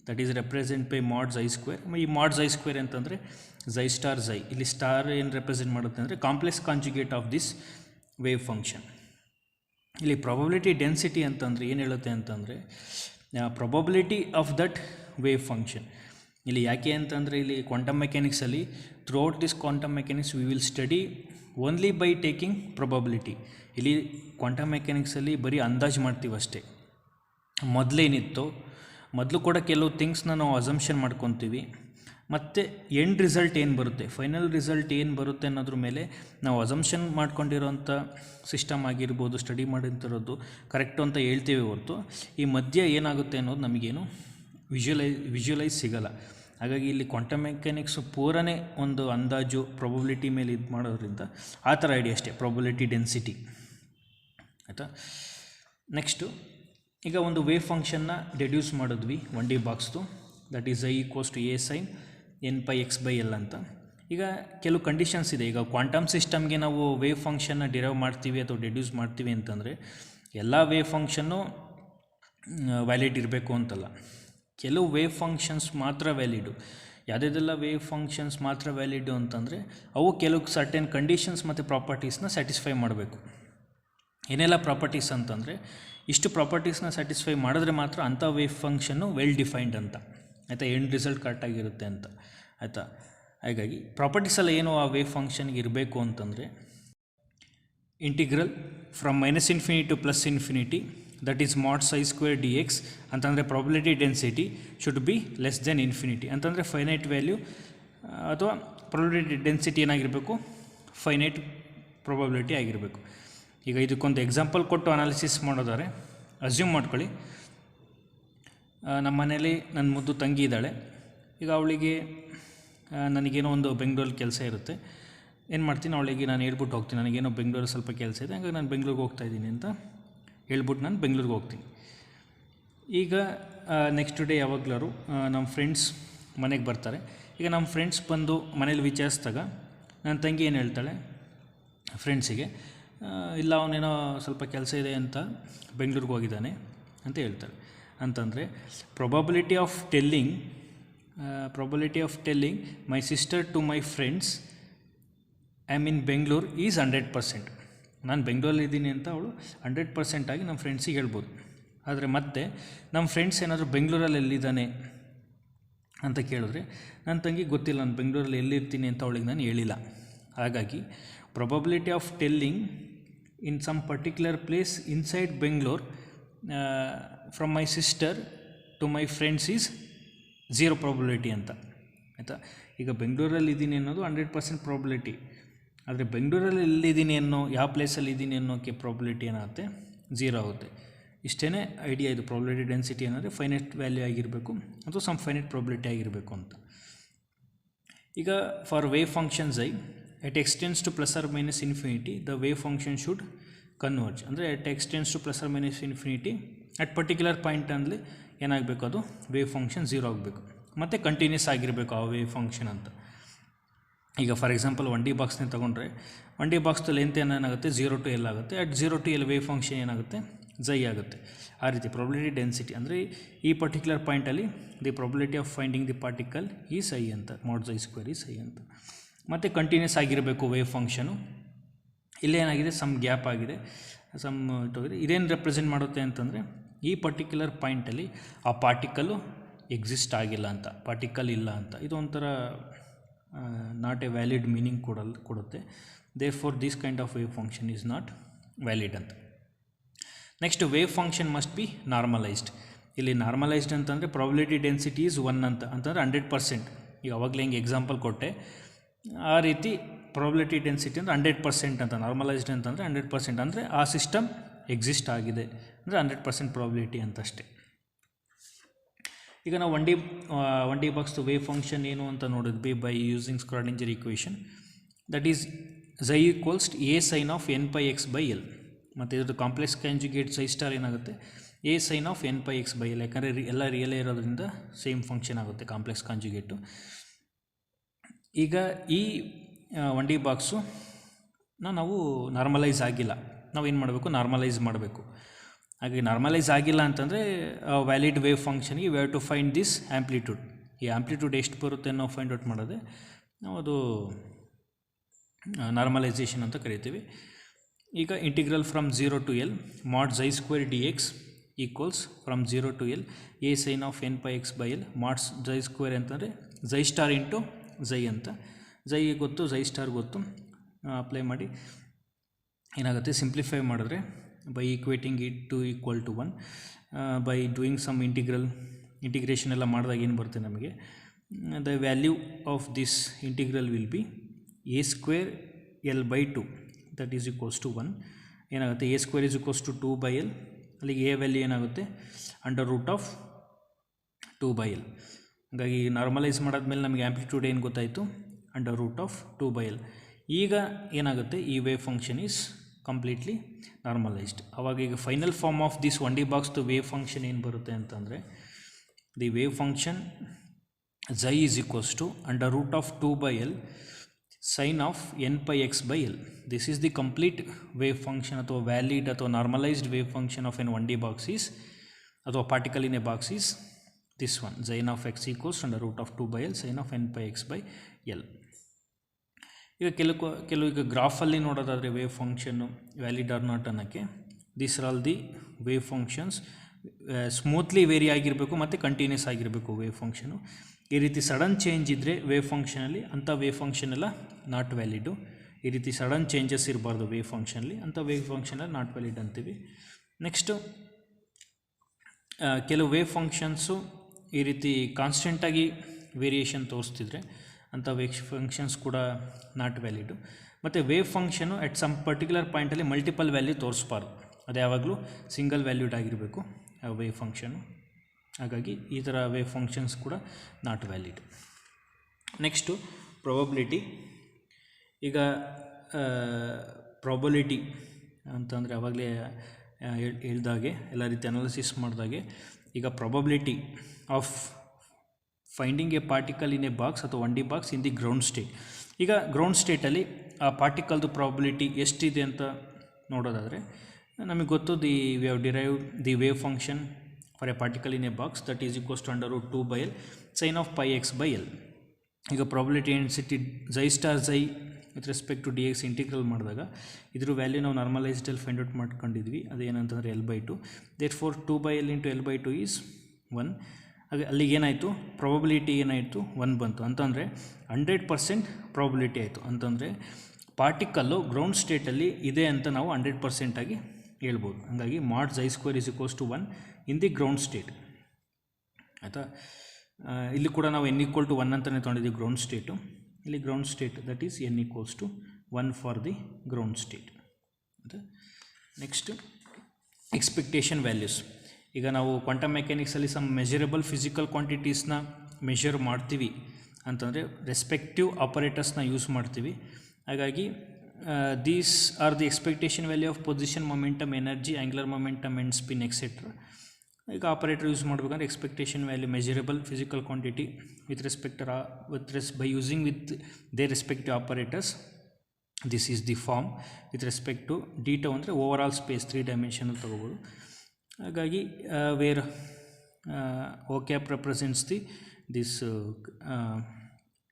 that is represent by mod xi². ಈ mod xi² ಅಂತಂದರೆ xi*. ಇಲ್ಲಿ ಸ್ಟಾರ್ ಏನು ರೆಪ್ರೆಸೆಂಟ್ ಮಾಡುತ್ತೆ ಅಂದರೆ complex conjugate of this wave function. ಇಲ್ಲಿ ಪ್ರೊಬಬಿಲಿಟಿ ಡೆನ್ಸಿಟಿ ಅಂತಂದರೆ ಏನು ಹೇಳುತ್ತೆ ಅಂತಂದರೆ probability of that wave function. ಇಲ್ಲಿ ಯಾಕೆ ಅಂತಂದರೆ ಇಲ್ಲಿ ಕ್ವಾಂಟಮ್ ಮೆಕ್ಯಾನಿಕ್ಸಲ್ಲಿ throughout this quantum mechanics we will study only by taking probability. ಇಲ್ಲಿ ಕ್ವಾಂಟಮ್ ಮೆಕ್ಯಾನಿಕ್ಸಲ್ಲಿ ಬರೀ ಅಂದಾಜು ಮಾಡ್ತೀವಿ ಅಷ್ಟೇ. ಮೊದಲು ಕೂಡ ಕೆಲವು ಥಿಂಗ್ಸ್ನ ನಾವು ಅಸಂಪ್ಷನ್ ಮಾಡ್ಕೊತೀವಿ, ಮತ್ತು ಎಂಡ್ ರಿಸಲ್ಟ್ ಏನು ಬರುತ್ತೆ, ಫೈನಲ್ ರಿಸಲ್ಟ್ ಏನು ಬರುತ್ತೆ ಅನ್ನೋದ್ರ ಮೇಲೆ ನಾವು ಅಸಂಪ್ಷನ್ ಮಾಡ್ಕೊಂಡಿರೋಂಥ ಸಿಸ್ಟಮ್ ಆಗಿರ್ಬೋದು, ಸ್ಟಡಿ ಮಾಡಿರ್ತಿರೋದು ಕರೆಕ್ಟು ಅಂತ ಹೇಳ್ತೀವಿ ಹೊರತು ಈ ಮಧ್ಯೆ ಏನಾಗುತ್ತೆ ಅನ್ನೋದು ನಮಗೇನು ವಿಜುವಲೈಸ್ ಸಿಗಲ್ಲ. ಹಾಗಾಗಿ ಇಲ್ಲಿ ಕ್ವಾಂಟಮ್ ಮೆಕ್ಯಾನಿಕ್ಸು ಪೂರನೇ ಒಂದು ಅಂದಾಜು ಪ್ರೊಬಬಿಲಿಟಿ ಮೇಲೆ ಇದು ಮಾಡೋದ್ರಿಂದ ಆ ಥರ ಐಡಿಯಾ ಅಷ್ಟೇ, ಪ್ರೊಬಬಿಲಿಟಿ ಡೆನ್ಸಿಟಿ. ಆಯಿತಾ, ನೆಕ್ಸ್ಟು ಈಗ ಒಂದು ವೇವ್ ಫಂಕ್ಷನ್ನ ಡೆಡ್ಯೂಸ್ ಮಾಡಿದ್ವಿ 1D ಬಾಕ್ಸ್ದು, that is i=a sin n πx/L ಅಂತ. ಈಗ ಕೆಲವು ಕಂಡೀಷನ್ಸ್ ಇದೆ. ಈಗ ಕ್ವಾಂಟಮ್ ಸಿಸ್ಟಮ್ಗೆ ನಾವು ವೇವ್ ಫಂಕ್ಷನ್ನ ಡಿರೈವ್ ಮಾಡ್ತೀವಿ ಅಥವಾ ಡೆಡ್ಯೂಸ್ ಮಾಡ್ತೀವಿ ಅಂತಂದರೆ ಎಲ್ಲ ವೇವ್ ಫಂಕ್ಷನ್ನು ವ್ಯಾಲಿಡ್ ಇರಬೇಕು ಅಂತಲ್ಲ, ಕೆಲವು ವೇವ್ ಫಂಕ್ಷನ್ಸ್ ಮಾತ್ರ ವ್ಯಾಲಿಡು. ಯಾವುದೆಲ್ಲ ವೇವ್ ಫಂಕ್ಷನ್ಸ್ ಮಾತ್ರ ವ್ಯಾಲಿಡು ಅಂತಂದರೆ ಅವು ಕೆಲವು ಸರ್ಟೆನ್ ಕಂಡೀಷನ್ಸ್ ಮತ್ತು ಪ್ರಾಪರ್ಟೀಸ್ನ ಸ್ಯಾಟಿಸ್ಫೈ ಮಾಡಬೇಕು. ಏನೆಲ್ಲ ಪ್ರಾಪರ್ಟೀಸ್ ಅಂತಂದರೆ ಇಷ್ಟು ಪ್ರಾಪರ್ಟೀಸ್ನ ಸ್ಯಾಟಿಸ್ಫೈ ಮಾಡಿದ್ರೆ ಮಾತ್ರ ಅಂಥ ವೇವ್ ಫಂಕ್ಷನ್ನು ವೆಲ್ ಡಿಫೈನ್ಡ್ ಅಂತ, ಆಯಿತಾ, ಎಂಡ್ ರಿಸಲ್ಟ್ ಕರೆಕ್ಟಾಗಿರುತ್ತೆ ಅಂತ, ಆಯಿತಾ. ಹಾಗಾಗಿ ಪ್ರಾಪರ್ಟೀಸೆಲ್ಲ ಏನು ಆ ವೇವ್ ಫಂಕ್ಷನ್ಗೆ ಇರಬೇಕು ಅಂತಂದರೆ integral from -∞ to +∞, that is mod ψ² dx ಅಂತಂದರೆ probability density should be less than infinity ಅಂತಂದರೆ ಫೈನೈಟ್ ವ್ಯಾಲ್ಯೂ ಅಥವಾ ಪ್ರಾಬಬಿಲಿಟಿ ಡೆನ್ಸಿಟಿ ಏನಾಗಿರಬೇಕು ಫೈನೈಟ್ ಪ್ರಾಬಬಿಲಿಟಿ ಆಗಿರಬೇಕು. ಈಗ ಇದಕ್ಕೊಂದು ಎಕ್ಸಾಂಪಲ್ ಕೊಟ್ಟು ಅನಾಲಿಸಿಸ್ ಮಾಡೋದಾರೆ, ಅಸ್ಯೂಮ್ ಮಾಡ್ಕೊಳ್ಳಿ ನಮ್ಮ ಮನೇಲಿ ನನ್ನ ಮುದ್ದು ತಂಗಿ ಇದ್ದಾಳೆ. ಈಗ ಅವಳಿಗೆ ನನಗೇನೋ ಒಂದು ಬೆಂಗಳೂರಲ್ಲಿ ಕೆಲಸ ಇರುತ್ತೆ. ಏನು ಮಾಡ್ತೀನಿ, ಅವಳಿಗೆ ನಾನು ಹೇಳ್ಬಿಟ್ಟು ಹೋಗ್ತೀನಿ ನನಗೇನೋ ಬೆಂಗಳೂರಲ್ಲಿ ಸ್ವಲ್ಪ ಕೆಲಸ ಇದೆ, ಹಾಗಾಗಿ ನಾನು ಬೆಂಗಳೂರಿಗೆ ಹೋಗ್ತಾಯಿದ್ದೀನಿ ಅಂತ ಹೇಳ್ಬಿಟ್ಟು ನಾನು ಬೆಂಗಳೂರಿಗೆ ಹೋಗ್ತೀನಿ. ಈಗ ನೆಕ್ಸ್ಟ್ ಡೇ ಯಾವಾಗಲಾರು ನಮ್ಮ ಫ್ರೆಂಡ್ಸ್ ಮನೆಗೆ ಬರ್ತಾರೆ. ಈಗ ನಮ್ಮ ಫ್ರೆಂಡ್ಸ್ ಬಂದು ಮನೇಲಿ ವಿಚಾರಿಸಿದಾಗ ನನ್ನ ತಂಗಿ ಏನು ಹೇಳ್ತಾಳೆ ಫ್ರೆಂಡ್ಸಿಗೆ, ಇಲ್ಲ ಅವನೇನೋ ಸ್ವಲ್ಪ ಕೆಲಸ ಇದೆ ಅಂತ ಬೆಂಗಳೂರಿಗೆ ಹೋಗಿದ್ದಾನೆ ಅಂತ ಹೇಳ್ತಾಳೆ. ಅಂತಂದರೆ probability of telling my sister to my friends I am in Bengaluru is 100%. ನಾನು ಬೆಂಗಳೂರಲ್ಲಿ ಇದ್ದೀನಿ ಅಂತ ಅವಳು 100% ಆಗಿ ನಮ್ಮ ಫ್ರೆಂಡ್ಸಿಗೆ ಹೇಳ್ಬೋದು. ಆದರೆ ಮತ್ತೆ ನಮ್ಮ ಫ್ರೆಂಡ್ಸ್ ಏನಾದರೂ ಬೆಂಗಳೂರಲ್ಲಿ ಎಲ್ಲಿದ್ದಾನೆ ಅಂತ ಕೇಳಿದ್ರೆ ನನ್ನ ತಂಗಿ ಗೊತ್ತಿಲ್ಲ, ನಾನು ಬೆಂಗಳೂರಲ್ಲಿ ಎಲ್ಲಿರ್ತೀನಿ ಅಂತ ಅವಳಿಗೆ ನಾನು ಹೇಳಿಲ್ಲ. ಹಾಗಾಗಿ probability of telling in some particular place inside Bengaluru from my sister to my friends is 0 probability ಅಂತ, ಆಯಿತಾ. ಈಗ ಬೆಂಗಳೂರಲ್ಲಿ ಇದ್ದೀನಿ ಅನ್ನೋದು 100% ಪ್ರಾಬಬಿಲಿಟಿ, ಆದರೆ ಬೆಂಗಳೂರಲ್ಲಿ ಎಲ್ಲಿದ್ದೀನಿ ಅನ್ನೋ ಯಾವ ಪ್ಲೇಸಲ್ಲಿ ಇದ್ದೀನಿ ಅನ್ನೋಕ್ಕೆ ಪ್ರಾಬಬಿಲಿಟಿ ಏನಾಗುತ್ತೆ 0 ಆಗುತ್ತೆ. ಇಷ್ಟೇ ಐಡಿಯಾ ಇದು. ಪ್ರಾಬಬಿಲಿಟಿ ಡೆನ್ಸಿಟಿ ಅನ್ನೋದು ಫೈನೈಟ್ ವ್ಯಾಲ್ಯೂ ಆಗಿರಬೇಕು ಅಥವಾ ಸಮ್ ಫೈನೈಟ್ ಪ್ರಾಬಬಿಲಿಟಿ ಆಗಿರಬೇಕು ಅಂತ. ಈಗ for wave functions at x tends to ±∞, the wave function should converge. ಅಂದರೆ at x tends to ±∞, at particular point ಅಂದರೆ ಏನಾಗಬೇಕು, ಅದು ವೇವ್ ಫಂಕ್ಷನ್ 0 ಆಗಬೇಕು ಮತ್ತು ಕಂಟಿನ್ಯೂಸ್ ಆಗಿರಬೇಕು ಆ ವೇವ್ ಫಂಕ್ಷನ್ ಅಂತ. ಈಗ ಫಾರ್ ಎಕ್ಸಾಂಪಲ್ 1D ಬಾಕ್ಸ್ನೇ ತೊಗೊಂಡ್ರೆ 1D ಬಾಕ್ಸ್ದು ಲೆಂತ್ ಏನಾಗುತ್ತೆ 0 to L ಆಗುತ್ತೆ. At 0 to L wave function ಏನಾಗುತ್ತೆ ಝೈ ಆಗುತ್ತೆ. ಆ ರೀತಿ ಪ್ರಾಬಬಿಲಿಟಿ ಡೆನ್ಸಿಟಿ ಅಂದರೆ ಈ ಪರ್ಟಿಕ್ಯುಲರ್ ಪಾಯಿಂಟಲ್ಲಿ the probability of finding the particle is I ಅಂತ, mod psi square is I ಅಂತ. ಮತ್ತು ಕಂಟಿನ್ಯೂಸ್ ಆಗಿರಬೇಕು ವೇವ್ ಫಂಕ್ಷನು. ಇಲ್ಲೇನಾಗಿದೆ, ಸಮ್ ಗ್ಯಾಪ್ ಆಗಿದೆ, ಸಮ್ ಇಟ್ಟೋಗಿದೆ. ಇದೇನು ರೆಪ್ರೆಸೆಂಟ್ ಮಾಡುತ್ತೆ ಅಂತಂದರೆ ಈ ಪರ್ಟಿಕ್ಯುಲರ್ ಪಾಯಿಂಟಲ್ಲಿ ಆ ಪಾರ್ಟಿಕಲ್ಲು ಎಕ್ಸಿಸ್ಟ್ ಆಗಿಲ್ಲ ಅಂತ, ಪಾರ್ಟಿಕಲ್ ಇಲ್ಲ ಅಂತ. ಇದು ಒಂಥರ ನಾಟ್ ಎ ವ್ಯಾಲಿಡ್ ಮೀನಿಂಗ್ ಕೊಡುತ್ತೆ. Therefore this kind of wave function is not valid ಅಂತ. Next, wave function must be normalized. ಇಲ್ಲಿ ನಾರ್ಮಲೈಸ್ಡ್ ಅಂತಂದರೆ ಪ್ರಾಬಬಿಲಿಟಿ ಡೆನ್ಸಿಟಿ ಈಸ್ 1 ಅಂತಂದರೆ 100%. ಈಗ ಅವಾಗಲೇ ಹಿಂಗೆ ಎಕ್ಸಾಂಪಲ್ ಕೊಟ್ಟೆ, ಆ ರೀತಿ ಪ್ರಾಬಬಿಲಿಟಿ ಡೆನ್ಸಿಟಿ ಅಂದರೆ 100% ಅಂತ. ನಾರ್ಮಲೈಸ್ಡ್ ಅಂತಂದರೆ 100% ಅಂದರೆ ಆ ಸಿಸ್ಟಮ್ ಎಕ್ಸಿಸ್ಟ್ ಆಗಿದೆ ಅಂದರೆ 100% ಪ್ರಾಬಬಿಲಿಟಿ ಅಂತಷ್ಟೇ. ಈಗ ನಾವು 1D ಬಾಕ್ಸ್ದು ವೇವ್ ಫಂಕ್ಷನ್ ಏನು ಅಂತ ನೋಡಿದ್ವಿ by using Schrodinger equation. That is psi equals A sine of N pi X by L. ಮತ್ತು ಇದ್ರದ್ದು ಕಾಂಪ್ಲೆಕ್ಸ್ ಕಾಂಜುಗೇಟ್ ಝೈ ಸ್ಟಾರ್ ಏನಾಗುತ್ತೆ, A sine of N pi X by L. ಯಾಕಂದರೆ ಎಲ್ಲ ರಿಯಲೇ ಇರೋದ್ರಿಂದ ಸೇಮ್ ಫಂಕ್ಷನ್ ಆಗುತ್ತೆ ಕಾಂಪ್ಲೆಕ್ಸ್ ಕಾಂಜುಗೇಟು. ಈಗ ಈ 1D ಬಾಕ್ಸು ನಾವು ನಾರ್ಮಲೈಸ್ ಆಗಿಲ್ಲ, ನಾವು ಏನು ಮಾಡಬೇಕು, ನಾರ್ಮಲೈಸ್ ಮಾಡಬೇಕು. ಹಾಗೆ ನಾರ್ಮಲೈಸ್ ಆಗಿಲ್ಲ ಅಂತಂದರೆ ವ್ಯಾಲಿಡ್ ವೇವ್ ಫಂಕ್ಷನ್ಗೆ we have to find this amplitude. ಈ ಆ್ಯಂಪ್ಲಿಟ್ಯೂಡ್ ಎಷ್ಟು ಬರುತ್ತೆ ನಾವು ಫೈಂಡ್ ಔಟ್ ಮಾಡೋದೆ ನಾವು ಅದು ನಾರ್ಮಲೈಸೇಷನ್ ಅಂತ ಕರಿತೀವಿ. ಈಗ integral from 0 to L mod psi square D X equals from 0 to L A sine of N pi X by L mod psi square ಅಂತಂದರೆ ಝೈ ಸ್ಟಾರ್ ಇಂಟು ಝೈ ಅಂತ. ಝೈ ಗೊತ್ತು, ಝೈ ಸ್ಟಾರ್ ಗೊತ್ತು. ಅಪ್ಲೈ ಮಾಡಿ ಏನಾಗುತ್ತೆ, ಸಿಂಪ್ಲಿಫೈ ಮಾಡಿದ್ರೆ by equating it to equal to 1 by doing some integration ಎಲ್ಲ ಮಾಡಿದಾಗ ಏನು ಬರುತ್ತೆ ನಮಗೆ, the value of this integral will be A square L by 2 that is equals to 1. ಏನಾಗುತ್ತೆ, A square is equals to 2 by L. ಅಲ್ಲಿಗೆ A value ಏನಾಗುತ್ತೆ, under root of 2 by L. ಹಾಗಾಗಿ normalise ಮಾಡಾದ್ಮೇಲೆ ನಮಗೆ ಆ್ಯಂಪ್ಲಿಟ್ಯೂಡ್ ಏನು ಗೊತ್ತಾಯಿತು, under root of 2 by L. ಈಗ ಏನಾಗುತ್ತೆ, ಈ wave function is completely normalised. ಅವಾಗ ಈಗ final form of this 1D ಬಾಕ್ಸ್ದು ವೇವ್ ಫಂಕ್ಷನ್ ಏನು ಬರುತ್ತೆ ಅಂತಂದರೆ, the wave function psi is equals to under root of 2 by L sine of N pi X by L. This is the complete wave function ಅಥವಾ valid ಅಥವಾ normalised wave function of N 1D box is ಅಥವಾ particle in a box is this one, sine of X equals under root of 2 by L sine of N pi X by L. ಈಗ ಕೆಲವು ಈಗ ಗ್ರಾಫಲ್ಲಿ ನೋಡೋದಾದರೆ wave function valid or not ಅನ್ನೋಕ್ಕೆ, these are all the wave functions. Smoothly vary ಆಗಿರಬೇಕು ಮತ್ತು continuous ಆಗಿರಬೇಕು wave function. ಈ ರೀತಿ ಸಡನ್ ಚೇಂಜ್ ಇದ್ದರೆ ವೇವ್ ಫಂಕ್ಷನಲ್ಲಿ, ಅಂಥ ವೇವ್ ಫಂಕ್ಷನ್ ಎಲ್ಲ ನಾಟ್ ವ್ಯಾಲಿಡು. ಈ ರೀತಿ ಸಡನ್ ಚೇಂಜಸ್ ಇರಬಾರ್ದು ವೇವ್ ಫಂಕ್ಷನಲ್ಲಿ, ಅಂಥ ವೇವ್ ಫಂಕ್ಷನಲ್ಲಿ ನಾಟ್ ವ್ಯಾಲಿಡ್ ಅಂತೀವಿ. ನೆಕ್ಸ್ಟು ಕೆಲವು ವೇವ್ ಫಂಕ್ಷನ್ಸು ಈ ರೀತಿ ಕಾನ್ಸ್ಟೆಂಟಾಗಿ ವೇರಿಯೇಷನ್ ತೋರಿಸ್ತಿದ್ರೆ ಅಂಥ ವೇವ್ ಫಂಕ್ಷನ್ಸ್ ಕೂಡ ನಾಟ್ ವ್ಯಾಲಿಡು. ಮತ್ತು wave function at some particular ಪಾಯಿಂಟಲ್ಲಿ ಮಲ್ಟಿಪಲ್ ವ್ಯಾಲ್ಯೂ ತೋರಿಸ್ಬಾರ್ದು, ಅದು ಯಾವಾಗಲೂ ಸಿಂಗಲ್ ವ್ಯಾಲ್ಯೂಡ್ ಆಗಿರಬೇಕು ಆ ವೇವ್ ಫಂಕ್ಷನು. ಹಾಗಾಗಿ ಈ ಥರ ವೇವ್ ಫಂಕ್ಷನ್ಸ್ ಕೂಡ ನಾಟ್ ವ್ಯಾಲಿಡ್. Next probability. ಈಗ ಪ್ರಾಬಬಿಲಿಟಿ ಅಂತಂದರೆ ಆವಾಗಲೇ ಹೇಳ್ದಾಗೆ ಎಲ್ಲ ರೀತಿ ಅನಾಲಿಸಿಸ್ ಮಾಡಿದಾಗೆ, ಈಗ probability of finding a particle in a box ಅಥವಾ 1D box in the ground state. ಈಗ ಗ್ರೌಂಡ್ ಸ್ಟೇಟಲ್ಲಿ ಆ ಪಾರ್ಟಿಕಲ್ದು ಪ್ರಾಬಬಿಲಿಟಿ ಎಷ್ಟಿದೆ ಅಂತ ನೋಡೋದಾದರೆ ನಮಗೆ ಗೊತ್ತು, we have derived the wave function for a particle in a box that is equals to under root 2 by L sine of pi X by L. ಈಗ probability density psi star psi with respect to D X integral ಮಾಡಿದಾಗ ಇದ್ರ value ನಾವು ನಾರ್ಮಲೈಸ್ಡಲ್ಲಿ find out ಮಾಡ್ಕೊಂಡಿದ್ವಿ, ಅದೇನಂತಂದರೆ L/2. Therefore 2 by L into L/2 is 1. ಹಾಗೆ ಅಲ್ಲಿಗೆ ಏನಾಯಿತು, ಪ್ರಾಬಬಿಲಿಟಿ ಏನಾಯಿತು, 1 ಬಂತು. ಅಂತಂದರೆ 100% ಪ್ರಾಬಬಿಲಿಟಿ ಆಯಿತು. ಅಂತಂದರೆ ಪಾರ್ಟಿಕಲ್ಲು ಗ್ರೌಂಡ್ ಸ್ಟೇಟಲ್ಲಿ ಇದೆ ಅಂತ ನಾವು 100% ಆಗಿ ಹೇಳ್ಬೋದು. ಹಾಗಾಗಿ mod psi square is equals to 1 in the ground state. ಆಯಿತಾ, ಇಲ್ಲಿ ಕೂಡ ನಾವು n ಈಕ್ವಲ್ ಟು 1 ಅಂತಲೇ ತೊಗೊಂಡಿದ್ದೀವಿ ಗ್ರೌಂಡ್ ಸ್ಟೇಟು. ಇಲ್ಲಿ ground state that is n equals to 1 for the ground state. ಆಯಿತಾ, ನೆಕ್ಸ್ಟ್ ಎಕ್ಸ್ಪೆಕ್ಟೇಷನ್ ವ್ಯಾಲ್ಯೂಸ್. ಈಗ ನಾವು ಕ್ವಾಂಟಮ್ ಮೆಕ್ಯಾನಿಕ್ಸಲ್ಲಿ ಸಮ್ ಮೆಜರಬಲ್ ಫಿಸಿಕಲ್ ಕ್ವಾಂಟಿಟೀಸ್ನ ಮೆಷರ್ ಮಾಡ್ತೀವಿ ಅಂತಂದರೆ ರೆಸ್ಪೆಕ್ಟಿವ್ ಆಪರೇಟರ್ಸ್ನ ಯೂಸ್ ಮಾಡ್ತೀವಿ. ಹಾಗಾಗಿ these are the expectation value of position, momentum, energy, angular momentum and spin et cetera. ಈಗ ಆಪರೇಟರ್ ಯೂಸ್ ಮಾಡಬೇಕಂದ್ರೆ expectation value measurable physical quantity by using with they respective operators. This is the form with respect to D tau ಅಂದರೆ over all space 3 ಡೈಮೆನ್ಷನಲ್ಲಿ ತೊಗೋಬೋದು. ಹಾಗಾಗಿ where O cap represents the this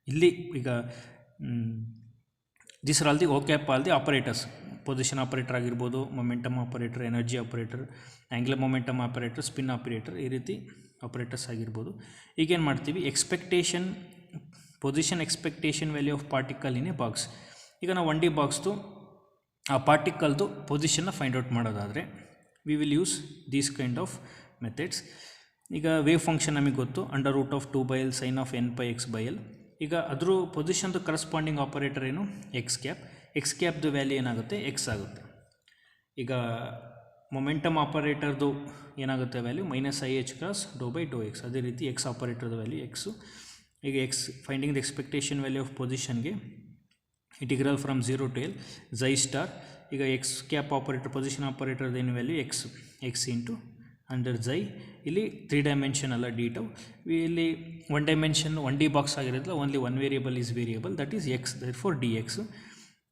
ಇಲ್ಲಿ ಈಗ this are all the O cap all the operators. Position operator ಆಗಿರ್ಬೋದು, momentum operator, energy operator, angular momentum operator, spin operator, ಈ ರೀತಿ operators ಆಗಿರ್ಬೋದು. ಈಗೇನು ಮಾಡ್ತೀವಿ, expectation position expectation value of particle in a box. ಈಗ ನಾವು 1D ಬಾಕ್ಸ್ದು ಆ ಪಾರ್ಟಿಕಲ್ದು ಪೊಸಿಷನ್ನ ಫೈಂಡ್ ಔಟ್ ಮಾಡೋದಾದರೆ we will use these kind of methods. ಈಗ ವೇವ್ ಫಂಕ್ಷನ್ ನಮಗೆ ಗೊತ್ತು, √2/L sin of n/x/L. ಈಗ ಅದ್ರ ಪೊಸಿಷನ್ದು ಕರೆಸ್ಪಾಂಡಿಂಗ್ ಆಪರೇಟರ್ ಏನು, ಎಕ್ಸ್ ಕ್ಯಾಪ್ದು ವ್ಯಾಲ್ಯೂ ಏನಾಗುತ್ತೆ, ಎಕ್ಸ್ ಆಗುತ್ತೆ. ಈಗ ಮೊಮೆಂಟಮ್ ಆಪರೇಟರ್ದು ಏನಾಗುತ್ತೆ ವ್ಯಾಲ್ಯೂ, -IH × ∂/∂x. ಅದೇ ರೀತಿ ಎಕ್ಸ್ ಆಪರೇಟರ್ದು ವ್ಯಾಲ್ಯೂ ಎಕ್ಸು. ಈಗ X finding the expectation value of ಪೊಸಿಷನ್ಗೆ integral from 0 to L xi*. ಈಗ ಎಕ್ಸ್ ಕ್ಯಾಪ್ ಆಪರೇಟರ್ ಪೊಸಿಷನ್ ಆಪರೇಟರ್ದು ಏನು value, X into under psi. ಇಲ್ಲಿ 3 ಡೈಮೆನ್ಷನ್ ಅಲ್ಲ ಡಿ ಟೌ. ಇಲ್ಲಿ 1 ಡೈಮೆನ್ಷನ್ 1D ಬಾಕ್ಸ್ ಆಗಿರೋದಿಲ್ಲ, only 1 variable is variable, that is X, therefore dx.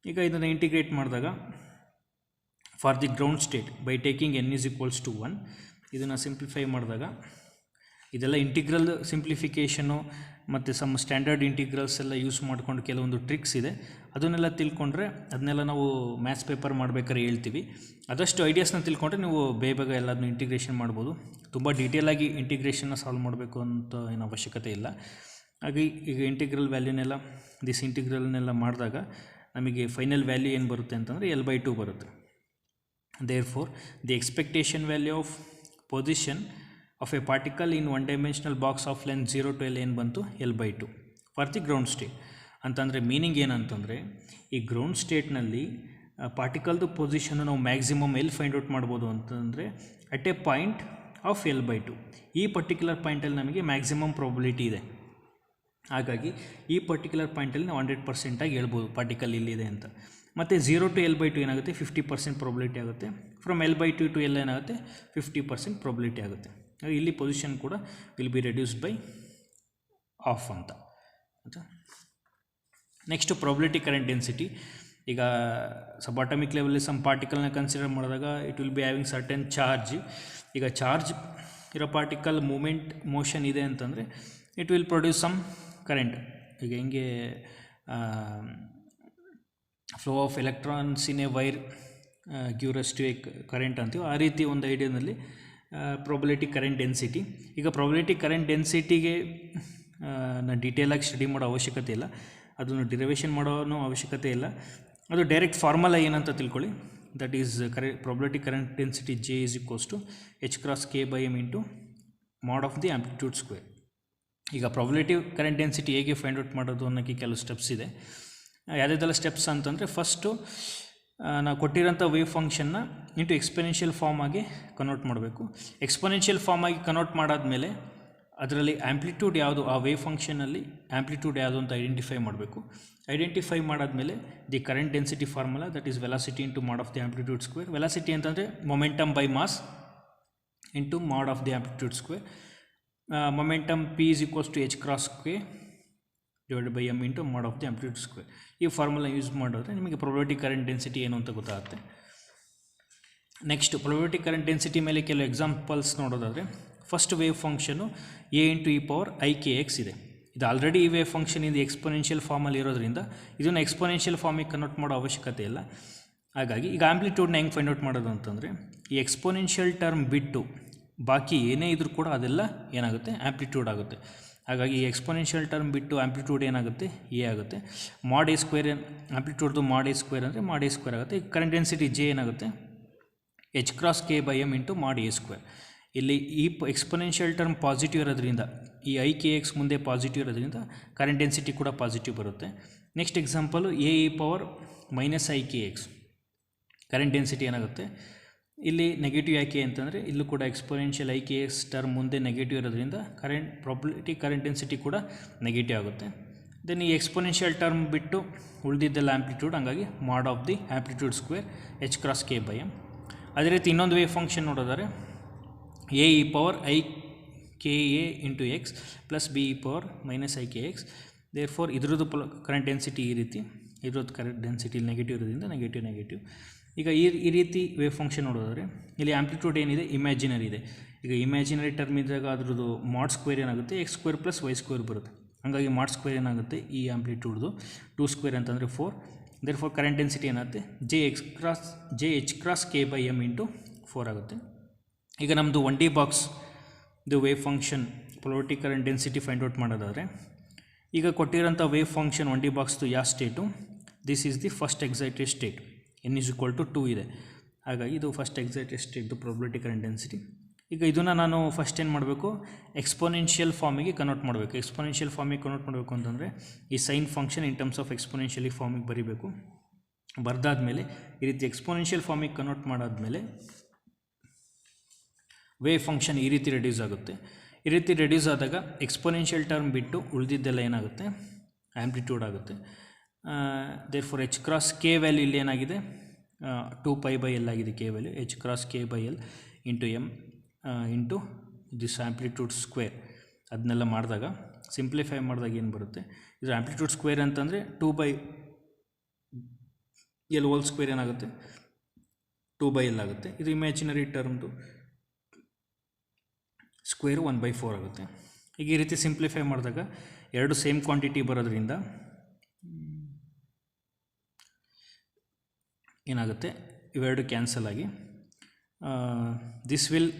ಈಗ ಇದನ್ನು ಇಂಟಿಗ್ರೇಟ್ ಮಾಡಿದಾಗ for the ground state by taking n = 1, ಇದನ್ನು ಸಿಂಪ್ಲಿಫೈ ಮಾಡಿದಾಗ ಇದೆಲ್ಲ ಇಂಟಿಗ್ರಲ್ ಸಿಂಪ್ಲಿಫಿಕೇಷನು ಮತ್ತು ಸಮ್ ಸ್ಟ್ಯಾಂಡರ್ಡ್ ಇಂಟಿಗ್ರಲ್ಸ್ ಎಲ್ಲ ಯೂಸ್ ಮಾಡ್ಕೊಂಡು ಕೆಲವೊಂದು ಟ್ರಿಕ್ಸ್ ಇದೆ, ಅದನ್ನೆಲ್ಲ ತಿಳ್ಕೊಂಡ್ರೆ ಅದನ್ನೆಲ್ಲ ನಾವು ಮ್ಯಾಥ್ಸ್ ಪೇಪರ್ ಮಾಡ್ಬೇಕಾದ್ರೆ ಹೇಳ್ತೀವಿ. ಅದಷ್ಟು ಐಡಿಯಾಸ್ನ ತಿಳ್ಕೊಂಡ್ರೆ ನೀವು ಬೇಗ ಎಲ್ಲದನ್ನು ಇಂಟಿಗ್ರೇಷನ್ ಮಾಡ್ಬೋದು. ತುಂಬ ಡೀಟೇಲಾಗಿ ಇಂಟಿಗ್ರೇಷನ್ನ ಸಾಲ್ವ್ ಮಾಡಬೇಕು ಅಂತ ಏನು ಅವಶ್ಯಕತೆ ಇಲ್ಲ. ಹಾಗೆ ಈಗ ಇಂಟಿಗ್ರಲ್ ವ್ಯಾಲ್ಯೂನೆಲ್ಲ ದಿಸ್ ಇಂಟಿಗ್ರಲ್ನೆಲ್ಲ ಮಾಡಿದಾಗ ನಮಗೆ ಫೈನಲ್ ವ್ಯಾಲ್ಯೂ ಏನು ಬರುತ್ತೆ ಅಂತಂದರೆ L/2 ಬರುತ್ತೆ. Therefore the expectation value of position of a particle in 1 dimensional box of length 0 to L ಏನು ಬಂತು, L/2 for the ground state. ಅಂತಂದರೆ ಮೀನಿಂಗ್ ಏನಂತಂದರೆ, ಈ ಗ್ರೌಂಡ್ ಸ್ಟೇಟ್ನಲ್ಲಿ ಪಾರ್ಟಿಕಲ್ದು ಪೊಸಿಷನ್ನು ನಾವು ಮ್ಯಾಕ್ಸಿಮಮ್ ಎಲ್ಲಿ ಫೈಂಡ್ ಔಟ್ ಮಾಡ್ಬೋದು ಅಂತಂದರೆ at A point of L/2. ಈ ಪರ್ಟಿಕ್ಯುಲರ್ ಪಾಯಿಂಟಲ್ಲಿ ನಮಗೆ ಮ್ಯಾಕ್ಸಿಮಮ್ ಪ್ರಾಬಬಿಲಿಟಿ ಇದೆ. ಹಾಗಾಗಿ ಈ ಪರ್ಟಿಕ್ಯುಲರ್ ಪಾಯಿಂಟಲ್ಲಿ ನಾವು 100% ಹೇಳ್ಬೋದು ಪಾರ್ಟಿಕಲ್ ಇಲ್ಲಿದೆ ಅಂತ. ಮತ್ತು 0 to L/2 ಏನಾಗುತ್ತೆ, 50% ಪ್ರಾಬಬಿಲಿಟಿ ಆಗುತ್ತೆ. ಫ್ರಮ್ L/2 to L ಏನಾಗುತ್ತೆ, 50% ಪ್ರಾಬಬಿಲಿಟಿ ಆಗುತ್ತೆ. ಇಲ್ಲಿ ಪೊಸಿಷನ್ ಕೂಡ will be reduced by half ಅಂತ. Next probability current density. ಈಗ ಸಬಾಟಮಿಕ್ ಲೆವೆಲಲ್ಲಿ ಸಮ್ ಪಾರ್ಟಿಕಲ್ನ ಕನ್ಸಿಡರ್ ಮಾಡಿದಾಗ it will be having certain charge. ಈಗ ಚಾರ್ಜ್ ಇರೋ ಪಾರ್ಟಿಕಲ್ ಮೋಷನ್ ಇದೆ ಅಂತಂದರೆ it will produce some current. ಈಗ ಹೆಂಗೆ flow of electrons in a wire give rise to a current ಅಂತೀವಿ, ಆ ರೀತಿ ಒಂದು ಐಡಿಯಾದಲ್ಲಿ ಪ್ರಾಬಬಿಲಿಟಿ ಕರೆಂಟ್ ಡೆನ್ಸಿಟಿ. ಈಗ ಪ್ರಾಬಬಿಲಿಟಿ ಕರೆಂಟ್ ಡೆನ್ಸಿಟಿಗೆ ನಾನು ಡೀಟೇಲಾಗಿ ಸ್ಟಡಿ ಮಾಡೋ ಅವಶ್ಯಕತೆ ಇಲ್ಲ, ಅದನ್ನು ಡಿರೈವೇಷನ್ ಮಾಡೋ ಅವಶ್ಯಕತೆ ಇಲ್ಲ. ಅದು ಡೈರೆಕ್ಟ್ ಫಾರ್ಮುಲಾ ಏನಂತ ತಿಳ್ಕೊಳ್ಳಿ, that is probability current density J = H × K/m into mod of the amplitude square. ಈಗ ಪ್ರಾಬಬಿಲಿಟಿ ಕರೆಂಟ್ ಡೆನ್ಸಿಟಿ ಹೇಗೆ ಫೈಂಡ್ ಔಟ್ ಮಾಡೋದು ಅನ್ನೋಕ್ಕೆ ಕೆಲವು ಸ್ಟೆಪ್ಸ್ ಇದೆ. ಯಾವುದೆಲ್ಲ ಸ್ಟೆಪ್ಸ್ ಅಂತಂದರೆ, ಫಸ್ಟು ನಾವು ಕೊಟ್ಟಿರೋಂಥ ವೇವ್ ಫಂಕ್ಷನ್ನ ಇಂಟು ಎಕ್ಸ್ಪೆನೆನ್ಷಿಯಲ್ ಫಾರ್ಮ್ ಆಗಿ ಕನ್ವರ್ಟ್ ಮಾಡಬೇಕು. ಎಕ್ಸ್ಪೆನೆನ್ಷಿಯಲ್ ಫಾರ್ಮ್ ಆಗಿ ಕನ್ವರ್ಟ್ ಮಾಡಾದಮೇಲೆ ಅದರಲ್ಲಿ ಆ್ಯಂಪ್ಲಿಟ್ಯೂಡ್ ಯಾವುದು, ಆ ವೇವ್ ಫಂಕ್ಷನಲ್ಲಿ ಆ್ಯಂಪ್ಲಿಟ್ಯೂಡ್ ಯಾವುದು ಅಂತ ಐಡೆಂಟಿಫೈ ಮಾಡಬೇಕು. ಐಡೆಂಟಿಫೈ ಮಾಡಾದಮೇಲೆ the current density formula, that is velocity into mod of the amplitude square. Velocity ಅಂತಂದರೆ momentum by mass into mod of the amplitude square. Momentum P = H × K / m into mod of the amplitude square. ಈ formula use ಮಾಡಿದ್ರೆ ನಿಮಗೆ probability current density ಏನು ಅಂತ ಗೊತ್ತಾಗುತ್ತೆ. Next probability current density ಮೇಲೆ ಕೆಲವು examples ನೋಡೋದಾದರೆ, ಫಸ್ಟ್ ವೇವ್ ಫಂಕ್ಷನು A×e⁻⁴ ಇದೆ. ಇದು ಆಲ್ರೆಡಿ ಈ ವೇವ್ ಫಂಕ್ಷನ್ ಇದು ಎಕ್ಸ್ಪೊನೆನ್ಷಿಯಲ್ ಫಾರ್ಮಲ್ಲಿ ಇರೋದ್ರಿಂದ ಇದನ್ನು ಎಕ್ಸ್ಪೊನೆನ್ಷಿಯಲ್ ಫಾರ್ಮಿಗೆ ಕನ್ವರ್ಟ್ ಮಾಡೋ ಅವಶ್ಯಕತೆ ಇಲ್ಲ. ಹಾಗಾಗಿ ಈಗ ಆಂಪ್ಲಿಟ್ಯೂಡ್ನ ಹೆಂಗೆ ಫೈಂಡ್ ಔಟ್ ಮಾಡೋದು ಅಂತಂದರೆ, ಈ ಎಕ್ಸ್ಪೊನೆನ್ಷಿಯಲ್ ಟರ್ಮ್ ಬಿಟ್ಟು ಬಾಕಿ ಏನೇ ಇದ್ರೂ ಕೂಡ ಅದೆಲ್ಲ ಏನಾಗುತ್ತೆ, ಆಂಪ್ಲಿಟ್ಯೂಡ್ ಆಗುತ್ತೆ. ಹಾಗಾಗಿ ಈ ಎಕ್ಸ್ಪೊನೆನ್ಷಿಯಲ್ ಟರ್ಮ್ ಬಿಟ್ಟು ಆಂಪ್ಲಿಟ್ಯೂಡ್ ಏನಾಗುತ್ತೆ, ಎ ಆಗುತ್ತೆ. mod A² ಆಂಪ್ಲಿಟ್ಯೂಡ್ದು mod A² ಅಂದರೆ mod A² ಆಗುತ್ತೆ. ಈ ಕರೆಂಟ್ ಡೆನ್ಸಿಟಿ J ಏನಾಗುತ್ತೆ, H × K/m into mod A². ಇಲ್ಲಿ ಈ ಎಕ್ಸ್ಪೊನೆನ್ಷಿಯಲ್ ಟರ್ಮ್ ಪಾಸಿಟಿವ್ ಇರೋದ್ರಿಂದ, ಈ IKX ಮುಂದೆ ಪಾಸಿಟಿವ್ ಇರೋದ್ರಿಂದ ಕರೆಂಟ್ ಡೆನ್ಸಿಟಿ ಕೂಡ ಪಾಸಿಟಿವ್ ಬರುತ್ತೆ. Next example Ae⁻⁻⁻IKX. Current density ಏನಾಗುತ್ತೆ, ಇಲ್ಲಿ ನೆಗೆಟಿವ್ ಯಾಕೆ ಅಂತಂದರೆ ಇಲ್ಲೂ ಕೂಡ ಎಕ್ಸ್ಪೊನೆನ್ಷಿಯಲ್ IKX ಟರ್ಮ್ ಮುಂದೆ ನೆಗೆಟಿವ್ ಇರೋದ್ರಿಂದ ಪ್ರಾಬಬಿಲಿಟಿ ಕರೆಂಟ್ ಡೆನ್ಸಿಟಿ ಕೂಡ ನೆಗೆಟಿವ್ ಆಗುತ್ತೆ. ದೆನ್ ಈ ಎಕ್ಸ್ಪೊನೆನ್ಷಿಯಲ್ ಟರ್ಮ್ ಬಿಟ್ಟು ಉಳಿದಿದ್ದೆಲ್ಲ ಆಂಪ್ಲಿಟ್ಯೂಡ್, ಹಂಗಾಗಿ mod of the amplitude square H × K/m. ಅದೇ ರೀತಿ ಇನ್ನೊಂದು ವೇವ್ ಫಂಕ್ಷನ್ ನೋಡೋದಾದರೆ Ae⁻⁻IKA into x plus B⁻⁻⁻IKX. Therefore ಇದ್ರದ್ದು ಕರೆಂಟ್ ಡೆನ್ಸಿಟಿ ಈ ರೀತಿ, ಇದ್ರದ್ದು ಕರೆಂಟ್ ಡೆನ್ಸಿಟಿ ನೆಗೆಟಿವ್ ಇರೋದ್ರಿಂದ ನೆಗೆಟಿವ್. ಈಗ ಈ ರೀತಿ ವೇವ್ ಫಂಕ್ಷನ್ ನೋಡೋದಾದರೆ ಇಲ್ಲಿ ಆ್ಯಂಪ್ಲಿಟ್ಯೂಡ್ ಏನಿದೆ ಇಮ್ಯಾಜಿನರಿ ಇದೆ. ಈಗ ಇಮ್ಯಾಜಿನರಿ ಟರ್ಮ್ ಇದ್ದಾಗ ಅದ್ರದ್ದು ಮಾಡ್ ಸ್ಕ್ವೇರ್ ಏನಾಗುತ್ತೆ X square plus Y square ಬರುತ್ತೆ. ಹಾಗಾಗಿ ಮಾಡ್ ಸ್ಕ್ವೇರ್ ಏನಾಗುತ್ತೆ ಈ ಆ್ಯಂಪ್ಲಿಟ್ಯೂಡ್ದು 2 ಸ್ಕ್ವೇರ್ ಅಂತಂದರೆ 4. ದೇರ್ಫೋರ್ ಕರೆಂಟ್ ಡೆನ್ಸಿಟಿ ಏನಾಗುತ್ತೆ J H cross K by M into 4 ಆಗುತ್ತೆ. ಈಗ ನಮ್ಮದು 1D box wave function polarity current density find out ಮಾಡೋದಾದರೆ ಈಗ ಕೊಟ್ಟಿರೋಂಥ ವೇವ್ ಫಂಕ್ಷನ್ 1D ಬಾಕ್ಸ್ದು ಯಾವ state, this is the first excited state, n=2 ಇದೆ. ಹಾಗಾಗಿ ಇದು ಫಸ್ಟ್ ಎಕ್ಸೈಟೆಡ್ ಸ್ಟೇಟ್ದು ಪ್ರೊಬಬಿಲಿಟಿ ಕರೆಂಟ್ ಡೆನ್ಸಿಟಿ. ಈಗ ಇದನ್ನು ನಾನು ಫಸ್ಟ್ ಏನು ಮಾಡಬೇಕು, ಎಕ್ಸ್ಪೋನೆನ್ಷಿಯಲ್ ಫಾರ್ಮಿಗೆ ಕನ್ವರ್ಟ್ ಮಾಡಬೇಕು. ಎಕ್ಸ್ಪೋನೆನ್ಷಿಯಲ್ ಫಾರ್ಮಿಗೆ ಕನ್ವರ್ಟ್ ಮಾಡಬೇಕು ಅಂತಂದರೆ ಈ sine function in terms of exponentially ಫಾರ್ಮಿಗೆ ಬರೀಬೇಕು. ಬರೆದಾದ್ಮೇಲೆ ಈ ರೀತಿ ಎಕ್ಸ್ಪೋನೆನ್ಷಿಯಲ್ ಫಾರ್ಮಿಗೆ ಕನ್ವರ್ಟ್ ಮಾಡಾದ್ಮೇಲೆ ವೇವ್ ಫಂಕ್ಷನ್ ಈ ರೀತಿ ರೆಡ್ಯೂಸ್ ಆಗುತ್ತೆ. ಈ ರೀತಿ ರೆಡ್ಯೂಸ್ ಆದಾಗ ಎಕ್ಸ್ಪೋನೆನ್ಷಿಯಲ್ ಟರ್ಮ್ ಬಿಟ್ಟು ಉಳಿದಿದ್ದೆಲ್ಲ ಏನಾಗುತ್ತೆ ಆ್ಯಂಪ್ಲಿಟ್ಯೂಡ್ ಆಗುತ್ತೆ. Therefore H cross K value ಇಲ್ಲಿ ಏನಾಗಿದೆ 2π/L ಆಗಿದೆ. ಕೆ ವ್ಯಾಲ್ಯೂ ಎಚ್ ಕ್ರಾಸ್ ಕೆ/L into M into this amplitude square. ಅದನ್ನೆಲ್ಲ ಮಾಡಿದಾಗ ಸಿಂಪ್ಲಿಫೈ ಮಾಡಿದಾಗ ಏನು ಬರುತ್ತೆ, ಇದು ಆ್ಯಂಪ್ಲಿಟ್ಯೂಡ್ ಸ್ಕ್ವೇರ್ ಅಂತಂದರೆ 2/L ಹೋಲ್ ಸ್ಕ್ವೇರ್ ಏನಾಗುತ್ತೆ 2/L ಆಗುತ್ತೆ. ಇದು ಇಮ್ಯಾಜಿನರಿ ಟರ್ಮ್ದು ಸ್ಕ್ವೇರು 1/4 ಆಗುತ್ತೆ. ಈಗ ಈ ರೀತಿ ಸಿಂಪ್ಲಿಫೈ ಮಾಡಿದಾಗ ಎರಡು ಸೇಮ್ ಕ್ವಾಂಟಿಟಿ ಬರೋದ್ರಿಂದ ಏನಾಗುತ್ತೆ, ಇವೆರಡು ಕ್ಯಾನ್ಸಲ್ ಆಗಿ this will